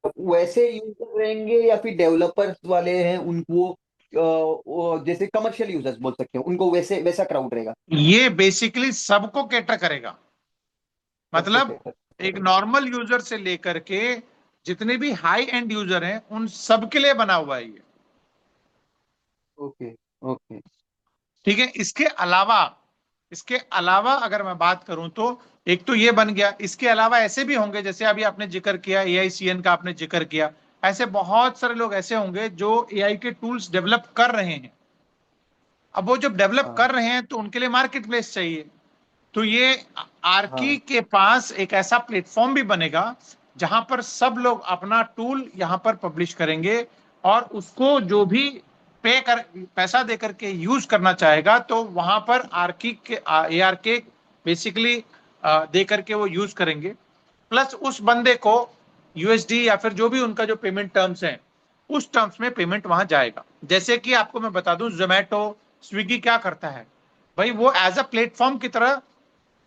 वैसे यूजर रहेंगे, या फिर डेवलपर्स वाले हैं उनको जैसे कमर्शियल यूजर्स बोल सकते हैं उनको, वैसे वैसा क्राउड रहेगा? ये बेसिकली सबको कैटर करेगा। सबको मतलब कैटर एक करेगा। नॉर्मल यूजर से लेकर के जितने भी हाई एंड यूजर हैं उन सबके लिए बना हुआ है ये। Okay okay. ठीक है, इसके अलावा अगर मैं बात करूं तो एक तो ये बन गया, इसके अलावा ऐसे भी होंगे, जैसे अभी आपने जिक्र किया एआईसीएन का, आपने जिक्र किया, ऐसे बहुत सारे लोग ऐसे होंगे जो एआई के टूल्स डेवलप कर रहे हैं। अब वो जब डेवलप हाँ कर रहे हैं तो उनके लिए मार्केट प्लेस चाहिए। तो ये आर्की हाँ के पास एक ऐसा प्लेटफॉर्म भी बनेगा जहां पर सब लोग अपना टूल यहां पर पब्लिश करेंगे, और उसको जो भी पैसा दे करके यूज करना चाहेगा तो वहां पर आर्की के आर के बेसिकली दे करके वो यूज करेंगे। प्लस उस बंदे को यूएसडी या फिर जो भी उनका जो पेमेंट टर्म्स हैं, उस टर्म्स में पेमेंट वहां जाएगा। जैसे कि आपको मैं बता दूं, जोमेटो, स्विगी क्या करता है भाई, वो एज अ प्लेटफॉर्म की तरह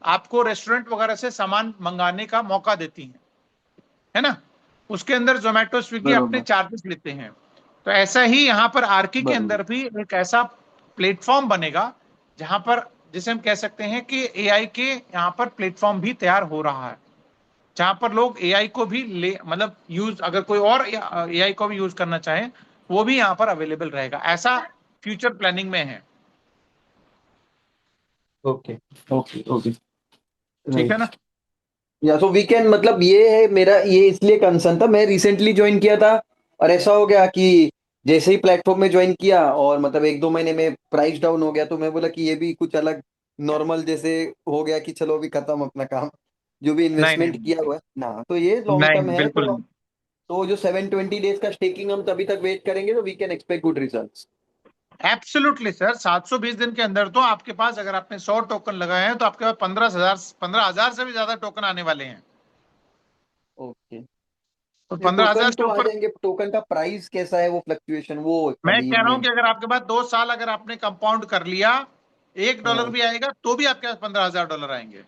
आपको रेस्टोरेंट वगैरह से सामान मंगाने का मौका देती हैं, है ना। उसके अंदर जोमेटो स्विगी अपने बरोबर चार्जेस लेते हैं। तो ऐसा ही यहाँ पर आर्की के बरोबर। अंदर भी एक ऐसा प्लेटफॉर्म बनेगा जहां पर, जिसे हम कह सकते हैं कि एआई के यहाँ पर प्लेटफॉर्म भी तैयार हो रहा है, जहां पर लोग एआई को भी ले, मतलब यूज, अगर कोई और एआई को भी यूज करना चाहे वो भी यहाँ पर अवेलेबल रहेगा, ऐसा फ्यूचर प्लानिंग में है। Okay okay okay. ठीक है राइट। ना। या सो वी कैन मतलब ये है मेरा, ये इसलिए कंसर्न था, मैं रिसेंटली ज्वाइन किया था और ऐसा हो गया कि जैसे ही प्लेटफॉर्म में ज्वाइन किया और मतलब एक दो महीने में प्राइस डाउन हो गया, तो मैं बोला कि ये भी कुछ अलग नॉर्मल जैसे हो गया कि चलो अभी खत्म अपना काम, जो भी नहीं नहीं इन्वेस्टमेंट किया हुआ है ना, तो ये लॉन्ग नहीं टर्म नहीं, है। बिल्कुल नहीं। तो जो 720 डेज का स्टेकिंग हम तभी तक वेट करेंगे तो we can expect good results. Absolutely sir, 720 दिन के अंदर तो आपके पास, अगर आपने 100 टोकन लगाए हैं तो आपके पास 15,000 से भी ज्यादा टोकन आने वाले हैं। ओके। तो ये 15,000 टोकन से तो आ ऊपर, जाएंगे, टोकन का प्राइस कैसा है, वो फ्लक्चुएशन वो मैं अभी कह रहा हूं मैं। कि अगर आपके पास 2 साल अगर आपने कंपाउंड कर लिया, $1 हाँ भी आएगा तो भी आपके पास $15,000 आएंगे।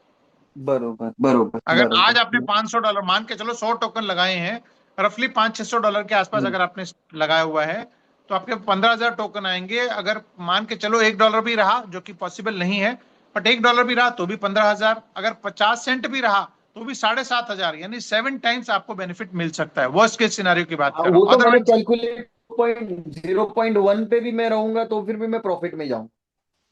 बरोबर बरोबर अगर आज आपने बरोबर। $500, मान के चलो 100 टोकन लगाए हैं, रफली $500-600 के आसपास हम्म। अगर आपने लगाया हुआ है, तो आपके 15,000 टोकन आएंगे। अगर मान के चलो $1 भी रहा, जो कि पॉसिबल नहीं है, बट $1 भी रहा तो भी 15,000, अगर 50 सेंट भी रहा तो भी 7,500, यानी 7 टाइम्स आपको बेनिफिट मिल सकता है, वर्स्ट केस सिनारियो की बात हाँ, कर रहा वो हूँ, तो मैंने अदरवाइज। कैलकुलेट पॉइंट 0.1 पे भी मैं रहूंगा तो फिर भी मैं प्रॉफिट में जाऊँ।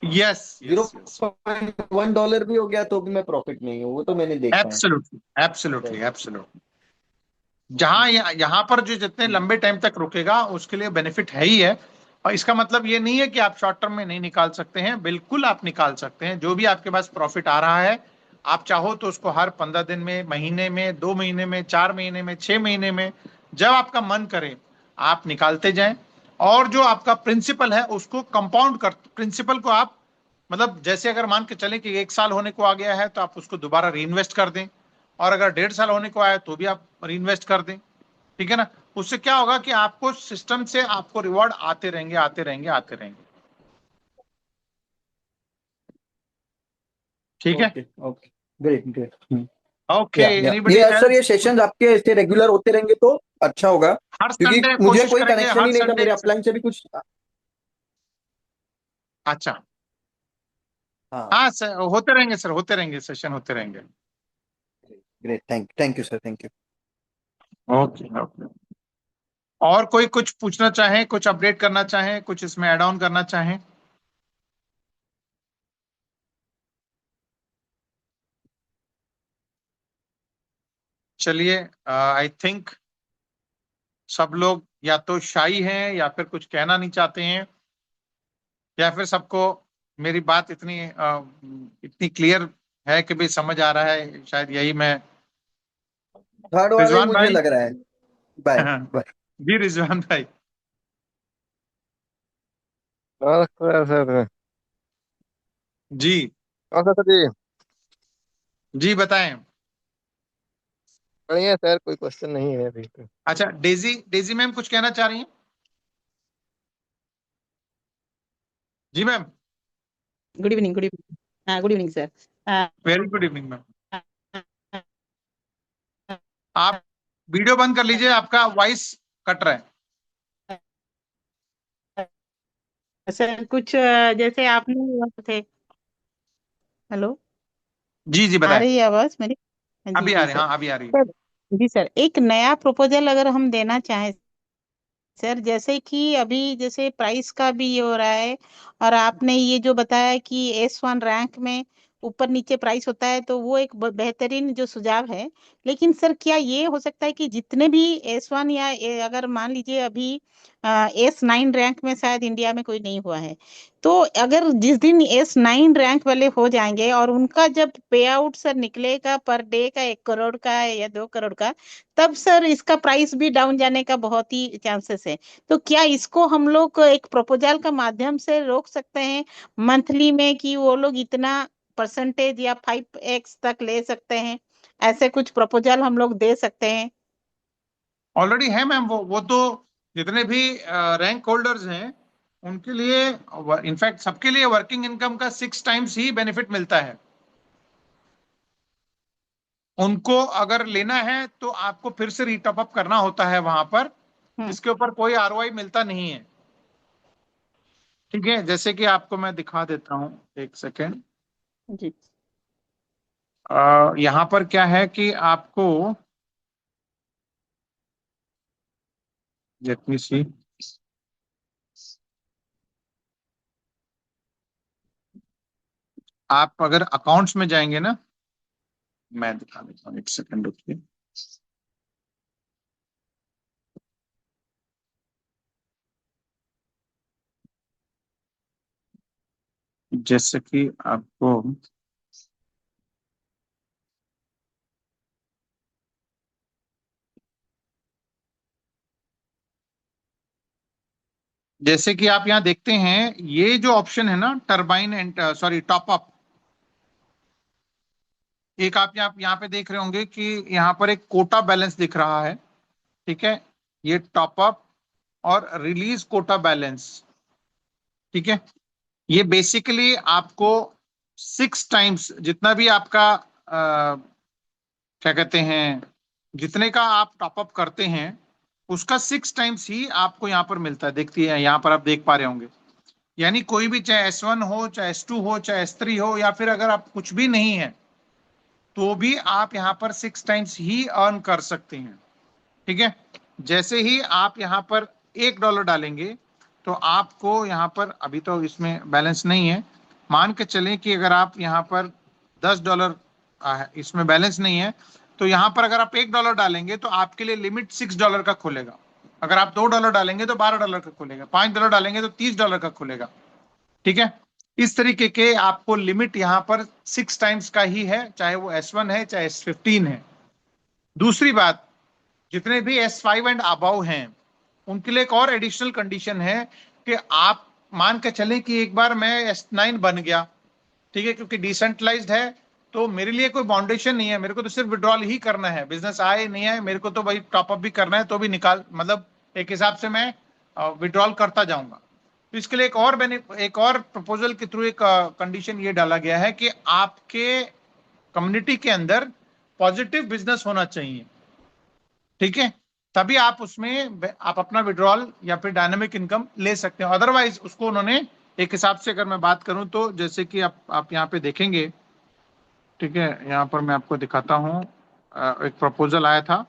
Yes zero yes yes, point one dollar भी हो गया तो भी मैं प्रॉफिट में ही हूँ, वो तो मैंने देखा है। Absolutely absolutely right. एब्सोल्युटली। जहां यहाँ पर जो जितने लंबे टाइम तक रुकेगा उसके लिए बेनिफिट है ही है। और इसका मतलब ये नहीं है कि आप शॉर्ट टर्म में नहीं निकाल सकते हैं, बिल्कुल आप निकाल सकते हैं। जो भी आपके पास प्रॉफिट आ रहा है, आप चाहो तो उसको हर 15 दिन में, महीने में, 2 महीने में, 4 महीने में, 6 महीने में, जब आपका मन करे आप निकालते जाएं। और जो आपका प्रिंसिपल है उसको कंपाउंड कर, प्रिंसिपल को आप मतलब जैसे अगर मान के चले कि 1 साल होने को आ गया है तो आप उसको दोबारा री इन्वेस्ट कर दें, और अगर 1.5 साल होने को आया तो भी आप री इन्वेस्ट कर दें। ठीक है ना। उससे क्या होगा कि आपको सिस्टम से आपको रिवॉर्ड आते रहेंगे आते रहेंगे आते रहेंगे। ठीक है। Okay okay, great great. Okay, या एनीबडी ये सर, ये एल्स? सेशंस आपके ऐसे रेगुलर होते रहेंगे तो अच्छा होगा, हर क्योंकि संडे मुझे कोशिश कोई करेंगे, कनेक्शन हर ही नहीं था, संडे। मेरे अपलाइन से भी कुछ। अच्छा। हाँ। हाँ सर, होते रहेंगे सर, होते रहेंगे, सेशन होते रहेंगे। Great, thank you sir, thank you. Okay okay. और कोई कुछ पूछना चाहे, कुछ अपडेट करना चाहे, कुछ इसमें ऐड ऑन करना चाहे? चलिए, आई थिंक सब लोग या तो शाई हैं या फिर कुछ कहना नहीं चाहते हैं, या फिर सबको मेरी बात इतनी क्लियर है कि भी समझ आ रहा है, शायद यही मैं। थर्ड वाला ही रिजवान मुझे भाई। लग रहा है। Bye bye. जी रिजवान भाई। और सर जी। सर जी, जी बताएं। बढ़िया सर, कोई क्वेश्चन नहीं है अभी तो। अच्छा, डेजी डेजी मैम कुछ कहना चाह रही हैं? जी ma'am. Good evening, good evening. हाँ, good evening sir. Very good evening ma'am. आप वीडियो बंद कर लीजिए, आपका वॉइस कट रहा है। सर कुछ जैसे आपने थे। हेलो, जी जी आ बताएं। रही है आवाज मेरी? जी अभी आ जी रही, सर। हाँ अभी आ रही है। सर, जी सर, एक नया प्रपोजल अगर हम देना चाहें सर, जैसे कि अभी जैसे प्राइस का भी ये हो रहा है, और आपने ये जो बताया कि S1 रैंक में ऊपर नीचे प्राइस होता है, तो वो एक बेहतरीन जो सुझाव है। लेकिन सर, क्या ये हो सकता है कि जितने भी S1 या अगर मान लीजिए अभी S9 रैंक में शायद इंडिया में कोई नहीं हुआ है, तो अगर जिस दिन S9 रैंक वाले हो जाएंगे और उनका जब पे आउट सर निकलेगा पर डे का 1 करोड़ का या 2 करोड़ का, तब सर इसका प्राइस भी डाउन जाने का बहुत ही चांसेस है। तो क्या इसको हम लोग एक प्रपोजल का माध्यम से रोक सकते हैं मंथली में, कि वो लोग इतना परसेंटेज या 5x तक ले सकते हैं? ऐसे कुछ प्रपोजल हम लोग दे सकते हैं? ऑलरेडी है मैम, वो तो जितने भी रैंक होल्डर्स हैं उनके लिए, इनफैक्ट सबके लिए वर्किंग इनकम का 6 टाइम्स ही बेनिफिट मिलता है। उनको अगर लेना है तो आपको फिर से रीटॉप अप करना होता है वहां पर, हम्म। जिसके ऊपर कोई आरओआई मिलता नहीं है। ठीक है, जैसे कि आपको मैं दिखा देता हूँ, एक सेकेंड। जी। यहाँ पर क्या है कि आपको, लेट मी सी, आप अगर अकाउंट्स में जाएंगे ना, मैं दिखा देता हूँ, एक सेकेंड रुकिए। जैसे कि आपको, जैसे कि आप यहाँ देखते हैं, ये जो ऑप्शन है ना, turbine and sorry top up, एक आप यहाँ पे देख रहे होंगे कि यहाँ पर एक कोटा बैलेंस दिख रहा है। ठीक है, ये टॉप अप और रिलीज कोटा बैलेंस। ठीक है, ये बेसिकली आपको 6 टाइम्स जितना भी आपका क्या कहते हैं, जितने का आप टॉपअप करते हैं उसका 6 टाइम्स ही आपको यहाँ पर मिलता है। देखती है यहाँ पर आप देख पा रहे होंगे, यानी कोई भी, चाहे S1 हो, चाहे S2 हो, चाहे S3 हो, या फिर अगर आप कुछ भी नहीं है तो भी आप यहाँ पर 6 टाइम्स ही अर्न कर सकते हैं। ठीक है, जैसे ही आप यहाँ पर $1 डालेंगे तो आपको यहाँ पर, अभी तो इसमें बैलेंस नहीं है, मान के चलें कि अगर आप यहाँ पर $10 इसमें बैलेंस नहीं है, तो यहाँ पर अगर आप $1 डालेंगे तो आपके लिए लिमिट $6 का खुलेगा। अगर आप $2 डालेंगे तो $12 का खुलेगा, $5 डालेंगे तो $30 का खुलेगा। ठीक है, इस तरीके के आपको लिमिट यहाँ पर 6 टाइम्स का ही है, चाहे वो S1 है चाहे S15 है। दूसरी बात, जितने भी S5 एंड अबव हैं उनके लिए एक और एडिशनल कंडीशन है कि आप मान के चलें कि एक बार मैं S9 बन गया, ठीक है, क्योंकि डिसेंट्रलाइज्ड है तो मेरे लिए कोई बाउंडेशन नहीं है, मेरे को तो सिर्फ विड्रॉल ही करना है, बिजनेस आए नहीं है मेरे को तो भाई टॉप अप भी करना है तो भी निकाल, मतलब एक हिसाब से मैं विड्रॉल करता जाऊंगा। तो इसके लिए एक और प्रपोजल के थ्रू एक कंडीशन ये डाला गया है कि आपके कम्युनिटी के अंदर पॉजिटिव बिजनेस होना चाहिए, ठीक है, तभी आप उसमें आप अपना विड्रॉल या फिर डायनामिक इनकम ले सकते हैं। अदरवाइज उसको उन्होंने एक हिसाब से अगर मैं बात करूं तो जैसे कि आप यहाँ पे देखेंगे, ठीक है, यहाँ पर मैं आपको दिखाता हूं, एक प्रपोजल आया था,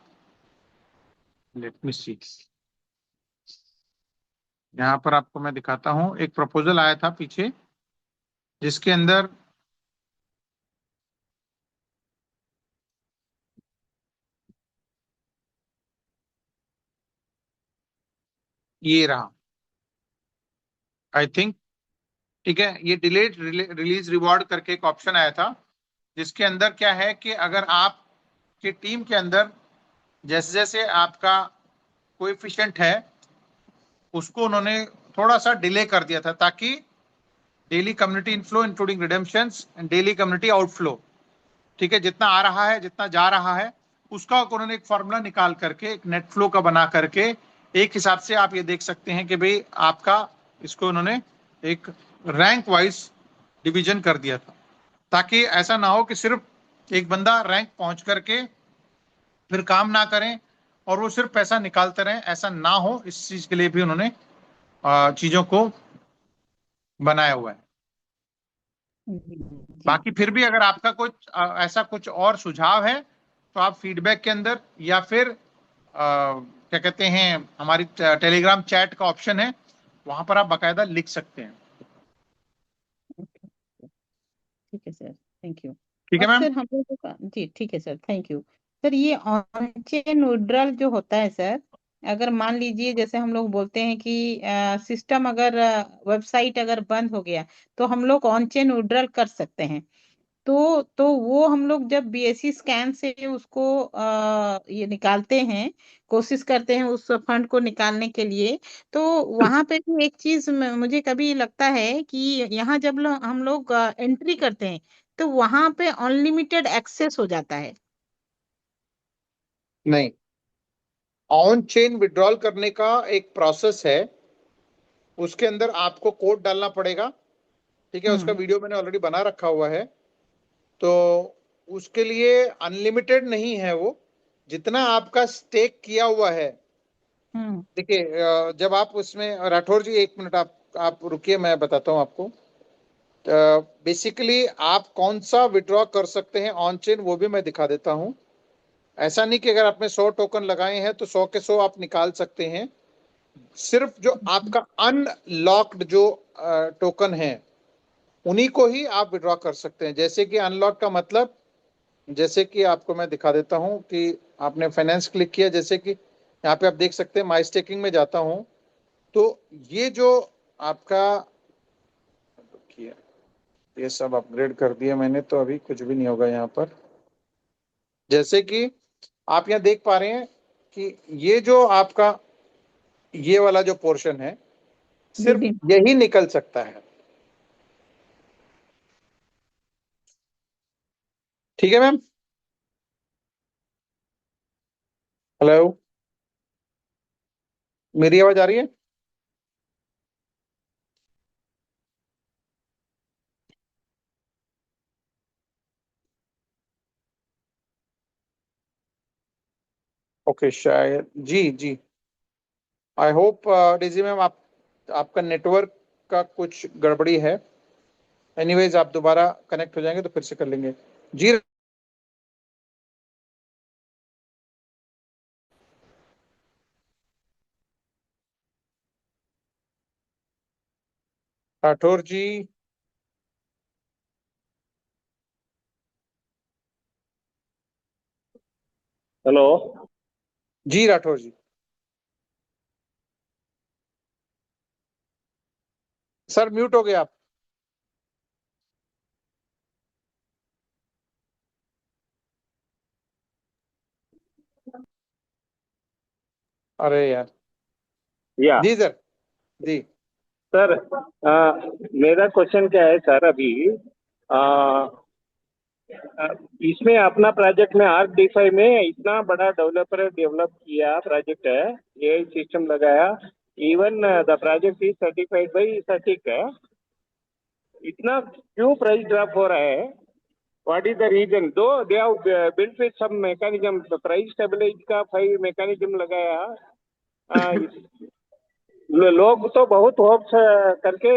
लेट मी सी, यहाँ पर आपको मैं दिखाता हूं, एक प्रपोजल आया था पीछे जिसके अंदर ये रहा, आई थिंक, ठीक है, ये डिलेड रिलीज रिवॉर्ड करके एक ऑप्शन आया था जिसके अंदर क्या है कि अगर आपकी टीम के अंदर जैसे जैसे आपका कोएफिशिएंट है उसको उन्होंने थोड़ा सा डिले कर दिया था ताकि daily community inflow including redemptions and daily community outflow, ठीक है, जितना आ रहा है जितना जा रहा है उसका उन्होंने एक फॉर्मूला निकाल करके एक नेट फ्लो का बना करके एक हिसाब से आप ये देख सकते हैं कि भाई आपका इसको उन्होंने एक रैंक वाइज डिवीजन कर दिया था ताकि ऐसा ना हो कि सिर्फ एक बंदा रैंक पहुंच करके फिर काम ना करें और वो सिर्फ पैसा निकालते रहें, ऐसा ना हो, इस चीज के लिए भी उन्होंने चीजों को बनाया हुआ है। जी बाकी फिर भी अगर आपका कुछ ऐसा कुछ और सुझाव है तो आप फीडबैक के अंदर या फिर क्या कहते हैं हमारी टेलीग्राम चैट का ऑप्शन है वहां पर आप बाकायदा लिख सकते हैं। ठीक है सर, थैंक यू। ठीक है और मैम। सर हम लोगों का जी ठीक है सर, थैंक यू। सर ये ऑन चेन विड्रॉल जो होता है सर, अगर मान लीजिए जैसे हम लोग बोलते हैं कि सिस्टम अगर वेबसाइट अगर बंद हो गया तो हम लोग ऑन चेन विड्रॉल कर सकते हैं, तो वो हम लोग जब बीएससी स्कैन से उसको ये निकालते हैं, कोशिश करते हैं उस फंड को निकालने के लिए, तो वहां पे भी एक चीज मुझे कभी लगता है कि यहाँ जब हम लोग एंट्री करते हैं तो वहां पे अनलिमिटेड एक्सेस हो जाता है। नहीं, ऑन चेन विड्रॉल करने का एक प्रोसेस है, उसके अंदर आपको कोड डालना पड़ेगा, ठीक है, उसका हम्म वीडियो मैंने ऑलरेडी बना रखा हुआ है। तो उसके लिए अनलिमिटेड नहीं है वो, जितना आपका स्टेक किया हुआ है। हम्म देखिए जब आप उसमें, राठौर जी एक मिनट आप रुकिए, मैं बताता हूँ आपको। बेसिकली आप कौन सा विड्रॉ कर सकते हैं ऑन चेन वो भी मैं दिखा देता हूँ। ऐसा नहीं कि अगर आपने 100 टोकन लगाए हैं तो 100 के 100 आप निकाल सकते हैं, सिर्फ जो आपका अनलॉक्ड जो टोकन है उन्हीं को ही आप विड्रॉ कर सकते हैं। जैसे कि अनलॉक का मतलब, जैसे कि आपको मैं दिखा देता हूं कि आपने फाइनेंस क्लिक किया, जैसे कि यहाँ पे आप देख सकते हैं माई स्टेकिंग में जाता हूं तो ये जो आपका किया, ये सब अपग्रेड कर दिया मैंने तो अभी कुछ भी नहीं होगा यहाँ पर। जैसे कि आप यहाँ देख पा रहे हैं कि ये जो आपका ये वाला जो पोर्शन है सिर्फ दीदी यही निकल सकता है, ठीक है मैम। हेलो, मेरी आवाज आ रही है? ओके, शायद जी जी, आई होप डेजी मैम आपका नेटवर्क का कुछ गड़बड़ी है। एनीवेज आप दोबारा कनेक्ट हो जाएंगे तो फिर से कर लेंगे। जी राठौर जी, हेलो। जी राठौर जी, सर म्यूट हो गए आप। अरे यार, या जी सर, जी सर, मेरा क्वेश्चन क्या है सर, अभी इसमें अपना प्रोजेक्ट में आर्क D5 में इतना बड़ा डेवलपर डेवलप किया प्रोजेक्ट है, ये सिस्टम लगाया, even the project is certified by CertiK है। इतना क्यों प्राइस ड्रॉप हो रहा है? What is the reason? Though they have built with some mechanism, price stabilize का 5 मैकेनिज्म लगाया। लोग तो बहुत होप्स करके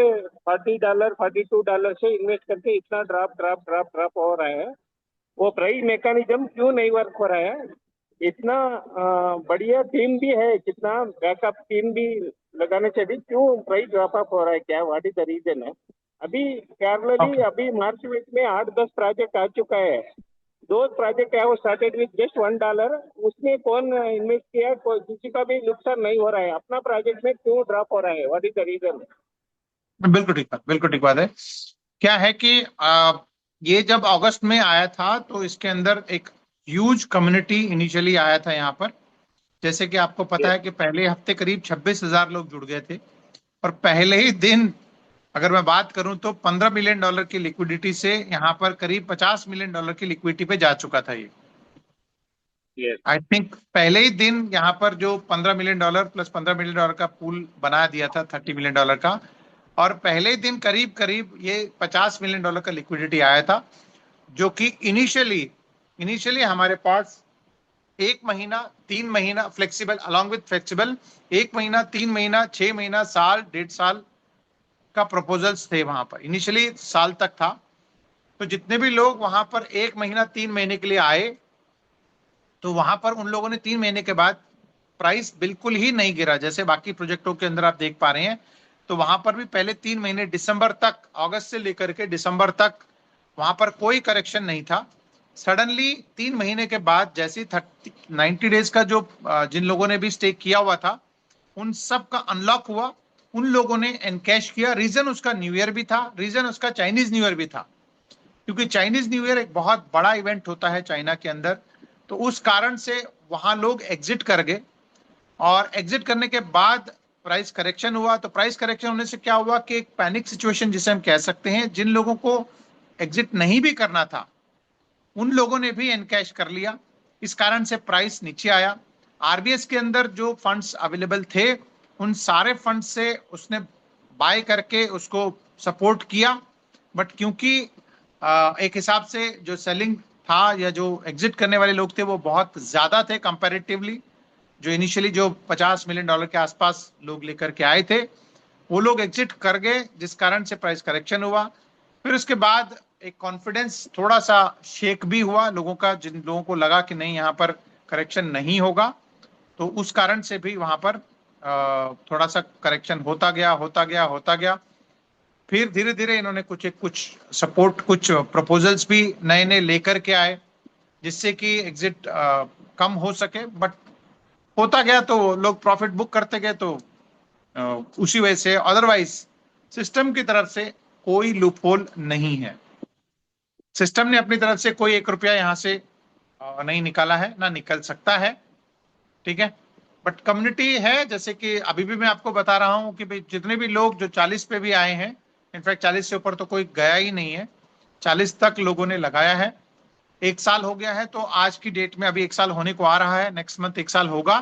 $40 $42 से इन्वेस्ट करके इतना ड्रॉप हो रहा है। वो प्राइस मैकेनिज्म क्यों नहीं वर्क हो रहा है? इतना बढ़िया टीम भी है, कितना बैकअप टीम भी लगाने से भी क्यों प्राइस ड्रॉप अप हो रहा है? क्या व्हाट इज द रीजन है? अभी पैरेलली अभी मार्च वीक में 8-10 प्रोजेक्ट आ चुका है। दो प्रोजेक्ट है वो स्टार्टेड विथ जस्ट $1, उसमें कौन इन्वेस्ट किया? किसी का भी नुकसान नहीं हो रहा है। अपना प्रोजेक्ट में क्यों ड्रॉप हो रहा है? What is the reason? बिल्कुल ठीक बात, बिल्कुल ठीक बात है। क्या है कि ये जब अगस्त में आया था तो इसके अंदर एक ह्यूज कम्युनिटी इनिशियली आया था यहाँ पर। जैसे कि आपको पता है कि पहले हफ्ते करीब 26,000 लोग जुड़ गए थे, और पहले ही दिन अगर मैं बात करूं तो $15 मिलियन की लिक्विडिटी से यहाँ पर करीब $50 मिलियन की लिक्विडिटी पे जा चुका था ये। आई थिंक पहले ही दिन यहाँ पर जो $15 मिलियन प्लस $15 मिलियन का पूल बना दिया था $30 मिलियन का, और पहले ही दिन करीब करीब ये $50 मिलियन का लिक्विडिटी आया था, जो कि इनिशियली हमारे पास 1 महीना 3 महीना फ्लेक्सिबल, अलॉन्ग विथ फ्लेक्सिबल 1 महीना 3 महीना 6 महीना साल 1.5 साल का प्रपोजल्स थे वहां पर। इनिशियली साल तक था, तो जितने भी लोग वहां पर 1 महीना 3 महीने के लिए आए, तो वहां पर उन लोगों ने 3 महीने के बाद प्राइस बिल्कुल ही नहीं गिरा, जैसे बाकी प्रोजेक्टों के अंदर आप देख पा रहे हैं। तो वहां पर भी पहले 3 महीने दिसंबर तक, अगस्त से लेकर के दिसंबर तक वहां पर कोई करेक्शन नहीं था। सडनली 3 महीने के बाद जैसे 90 डेज का जो जिन लोगों ने भी स्टेक किया हुआ था उन सब का अनलॉक हुआ, उन लोगों ने एनकैश किया। रीजन उसका न्यू ईयर भी था, रीजन उसका चाइनीज न्यू ईयर भी था, क्योंकि चाइनीज न्यू ईयर एक बहुत बड़ा इवेंट होता है चाइना के अंदर। तो उस कारण से वहां लोग एग्जिट कर गए, और एग्जिट करने के बाद प्राइस करेक्शन हुआ। तो प्राइस करेक्शन होने से क्या हुआ कि एक पैनिक सिचुएशन जिसे हम कह सकते हैं, जिन लोगों को एग्जिट नहीं भी करना था उन लोगों ने भी एनकैश कर लिया। इस कारण से प्राइस नीचे आया। आरबीएस के अंदर जो फंड्स अवेलेबल थे उन सारे फंड से उसने बाय करके उसको सपोर्ट किया, बट क्योंकि एक हिसाब से जो सेलिंग था या जो एग्जिट करने वाले लोग थे वो बहुत ज्यादा थे कंपैरेटिवली, जो इनिशियली जो $50 मिलियन के आसपास लोग लेकर के आए थे वो लोग एग्जिट कर गए, जिस कारण से प्राइस करेक्शन हुआ। फिर उसके बाद एक कॉन्फिडेंस थोड़ा सा शेक भी हुआ लोगों का, जिन लोगों को लगा कि नहीं यहाँ पर करेक्शन नहीं होगा, तो उस कारण से भी वहां पर थोड़ा सा करेक्शन होता गया। फिर धीरे धीरे इन्होंने कुछ सपोर्ट, कुछ प्रपोजल्स भी नए नए लेकर के आए, जिससे कि एग्जिट कम हो सके, बट होता गया तो लोग प्रॉफिट बुक करते गए। तो उसी वजह से अदरवाइज सिस्टम की तरफ से कोई लूपहोल नहीं है। सिस्टम ने अपनी तरफ से कोई ₹1 यहां से नहीं निकाला है, ना निकल सकता है, ठीक है। बट कम्युनिटी है, जैसे कि अभी भी मैं आपको बता रहा हूं कि भाई जितने भी लोग जो 40 पे भी आए हैं, इनफैक्ट 40 से ऊपर तो कोई गया ही नहीं है, 40 तक लोगों ने लगाया है। 1 साल हो गया है, तो आज की डेट में अभी 1 साल होने को आ रहा है, नेक्स्ट मंथ 1 साल होगा।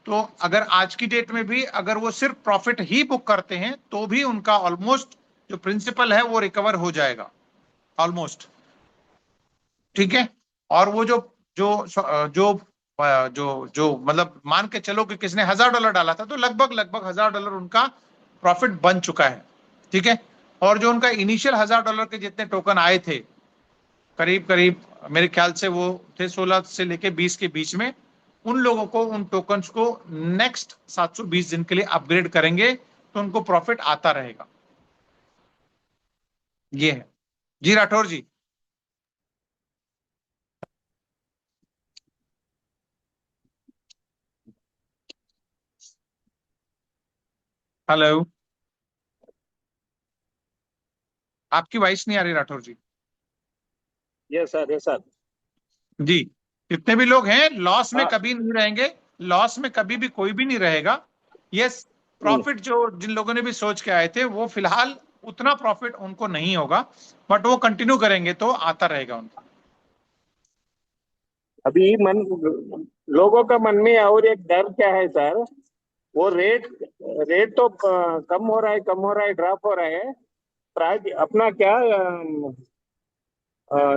तो अगर आज की डेट में भी अगर वो सिर्फ प्रॉफिट ही बुक करते हैं तो भी उनका ऑलमोस्ट जो प्रिंसिपल है वो रिकवर हो जाएगा ऑलमोस्ट, ठीक है। और वो जो जो जो जो जो मतलब मान के चलो कि किसने $1,000 डाला था, तो लगभग $1,000 उनका प्रॉफिट बन चुका है, ठीक है। और जो उनका इनिशियल $1,000 के जितने टोकन आए थे, करीब करीब मेरे ख्याल से वो थे 16 से लेके 20 के बीच में, उन लोगों को, उन टोकन्स को नेक्स्ट 720 दिन के लिए अपग्रेड करेंगे तो उनको प्रॉफिट आता रहेगा। ये है जी राठौर जी। हेलो, आपकी वॉइस नहीं आ रही राठौर जी। Yes sir. जी, जितने भी लोग हैं लॉस में हाँ। कभी नहीं रहेंगे, लॉस में कभी भी कोई भी नहीं रहेगा। यस, प्रॉफिट जो जिन लोगों ने भी सोच के आए थे वो फिलहाल उतना प्रॉफिट उनको नहीं होगा, बट वो कंटिन्यू करेंगे तो आता रहेगा उनको। अभी लोगों का मन में और एक डर क्या है सर, वो रेट रेट तो कम हो रहा है, ड्रॉप हो रहा है। प्राइस अपना क्या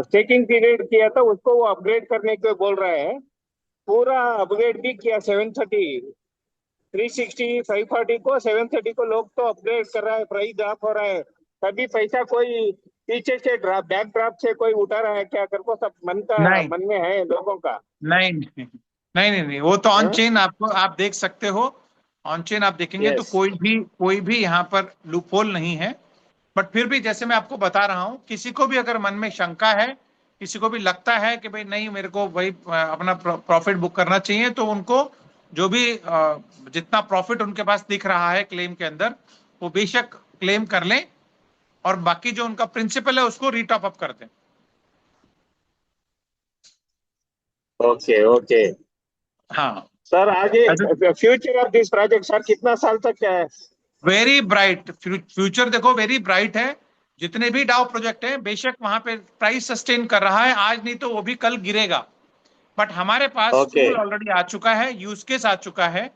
चेकिंग पीरियड किया था उसको वो अपग्रेड करने को बोल रहा है। पूरा अपग्रेड भी किया 730 360 540 को 730 को लोग तो अपग्रेड कर रहा है, प्राइस ड्रॉप हो रहा है। तभी पैसा कोई पीछे से बैक ड्रॉप से कोई उठा रहा है क्या कर को, सब नहीं मन में है लोगों का। नहीं नहीं नहीं नहीं, नहीं। वो तो ऑन हाँ? चेन आपको आप देख सकते हो, ऑन चेन आप देखेंगे तो Yes. कोई भी यहाँ पर लूप होल नहीं है। बट फिर भी जैसे मैं आपको बता रहा हूँ, किसी को भी अगर मन में शंका है, किसी को भी लगता है कि भाई नहीं मेरे को भाई अपना प्रॉफिट बुक करना चाहिए, तो उनको जो भी जितना प्रॉफिट उनके पास दिख रहा है क्लेम के अंदर, वो बेशक क्लेम कर लें और बाकी जो उनका प्रिंसिपल है उसको रीटॉप अप कर दें। ओके ओके हाँ सर, आगे future of this project sir कितना साल तक क्या है? वेरी ब्राइट फ्यूचर, देखो वेरी ब्राइट है। जितने भी डाउ प्रोजेक्ट हैं बेशक वहां पे प्राइस सस्टेन कर रहा है, आज नहीं तो वो भी कल गिरेगा, बट हमारे पास Okay. टूल ऑलरेडी आ चुका है, यूज केस आ चुका है।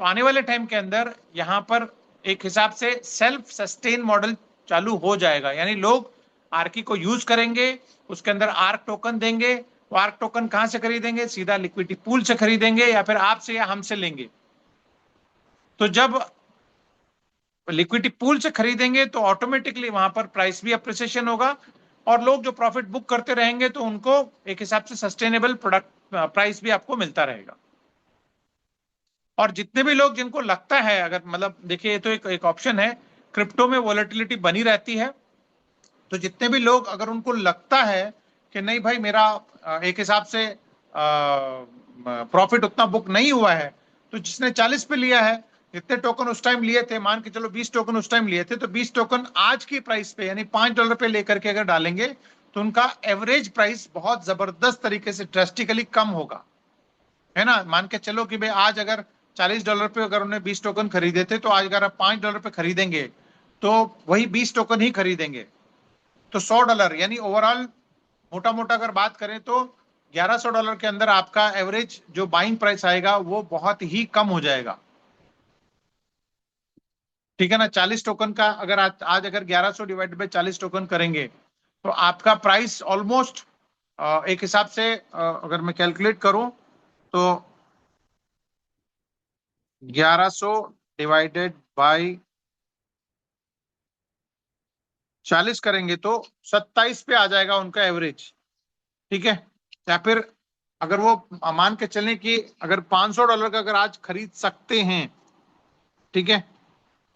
तो आने वाले टाइम के अंदर यहाँ पर एक हिसाब से सेल्फ सस्टेन मॉडल चालू हो जाएगा, यानी लोग आर्की को यूज करेंगे, उसके अंदर आर्क टोकन देंगे। वो आर्क टोकन कहां से खरीदेंगे? सीधा लिक्विडिटी पूल से खरीदेंगे या फिर आपसे या हमसे लेंगे। तो जब लिक्विडिटी पूल से खरीदेंगे तो ऑटोमेटिकली वहां पर प्राइस भी अप्रिसिएशन होगा, और लोग जो प्रॉफिट बुक करते रहेंगे तो उनको एक हिसाब से सस्टेनेबल प्रोडक्ट प्राइस भी आपको मिलता रहेगा। और जितने भी लोग जिनको लगता है, अगर मतलब देखिए ये तो एक ऑप्शन है, क्रिप्टो में वॉलेटिलिटी बनी रहती है, तो जितने भी लोग अगर उनको लगता है कि नहीं भाई मेरा एक हिसाब से प्रॉफिट उतना बुक नहीं हुआ है, तो जिसने 40 पे लिया है, जितने टोकन उस टाइम लिए थे, मान के चलो 20 टोकन उस टाइम लिए थे, तो 20 टोकन आज की प्राइस पे यानी $5 पे लेकर के अगर डालेंगे तो उनका एवरेज प्राइस बहुत जबरदस्त तरीके से ड्रेस्टिकली कम होगा, है ना। मान के चलो कि भाई आज अगर $40 पे अगर उन्हें 20 टोकन खरीदे थे, तो आज अगर आप $5 पे खरीदेंगे तो वही 20 टोकन ही खरीदेंगे, तो $100 यानी ओवरऑल मोटा मोटा अगर बात करें तो $1100 के अंदर आपका एवरेज जो बाइंग प्राइस आएगा वो बहुत ही कम हो जाएगा, ठीक है ना। 40 टोकन का अगर आज अगर 1100 डिवाइड बाय 40 टोकन करेंगे तो आपका प्राइस ऑलमोस्ट एक हिसाब से अगर मैं कैलकुलेट करूं तो 1100 डिवाइडेड बाय 40 करेंगे तो 27 पे आ जाएगा उनका एवरेज, ठीक है। या फिर अगर वो मान के चलें कि अगर $500 का अगर आज खरीद सकते हैं, ठीक है,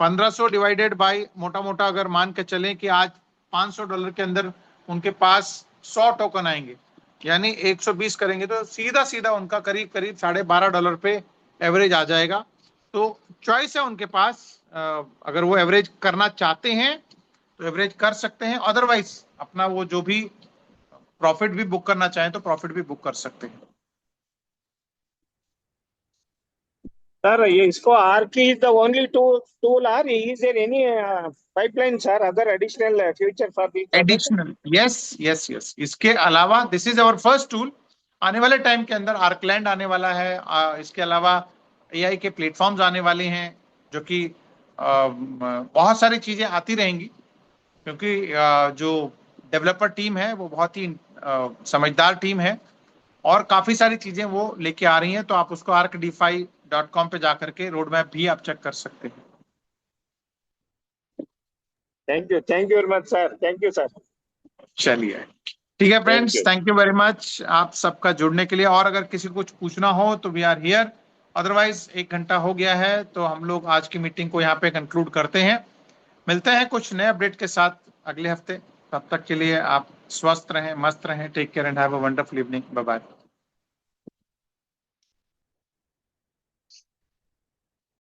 1500 डिवाइडेड बाय मोटा मोटा अगर मान के चलें कि आज $500 के अंदर उनके पास 100 टोकन आएंगे, यानी 120 करेंगे तो सीधा सीधा उनका करीब करीब $12.5 पे एवरेज आ जाएगा। तो चॉइस है उनके पास, अगर वो एवरेज करना चाहते हैं तो एवरेज कर सकते हैं, अदरवाइज अपना वो जो भी प्रॉफिट भी बुक करना चाहें तो प्रॉफिट भी बुक कर सकते हैं। सर ये इसको आर्की is the only tool are is there any pipeline sir, other additional future for this additional, yes yes yes, इसके अलावा this is our first tool. आने वाले टाइम के अंदर आर्कलैंड आने वाला है, इसके अलावा एआई के प्लेटफॉर्म्स आने वाले हैं, जो कि बहुत सारी चीजें आती रहेंगी, क्योंकि जो डेवलपर टीम है वो बहुत ही समझदार टीम है और काफी सारी चीजें वो लेके आ रही हैं। तो आप उसको arcdefi.com पे जाकर के रोड मैप भी आप चेक कर सकते हैं। Thank you very much sir, thank you sir. चलिए ठीक है friends, you. Thank you very much आप सबका जुड़ने के लिए। और अगर किसी को कुछ पूछना हो तो वी आर हियर, अदरवाइज 1 घंटा हो गया है तो हम लोग आज की मीटिंग को यहाँ पे कंक्लूड करते हैं। मिलते हैं कुछ नए अपडेट के साथ अगले हफ्ते, तब तक के लिए आप स्वस्थ रहें, मस्त रहें, take care and have a wonderful evening, bye bye.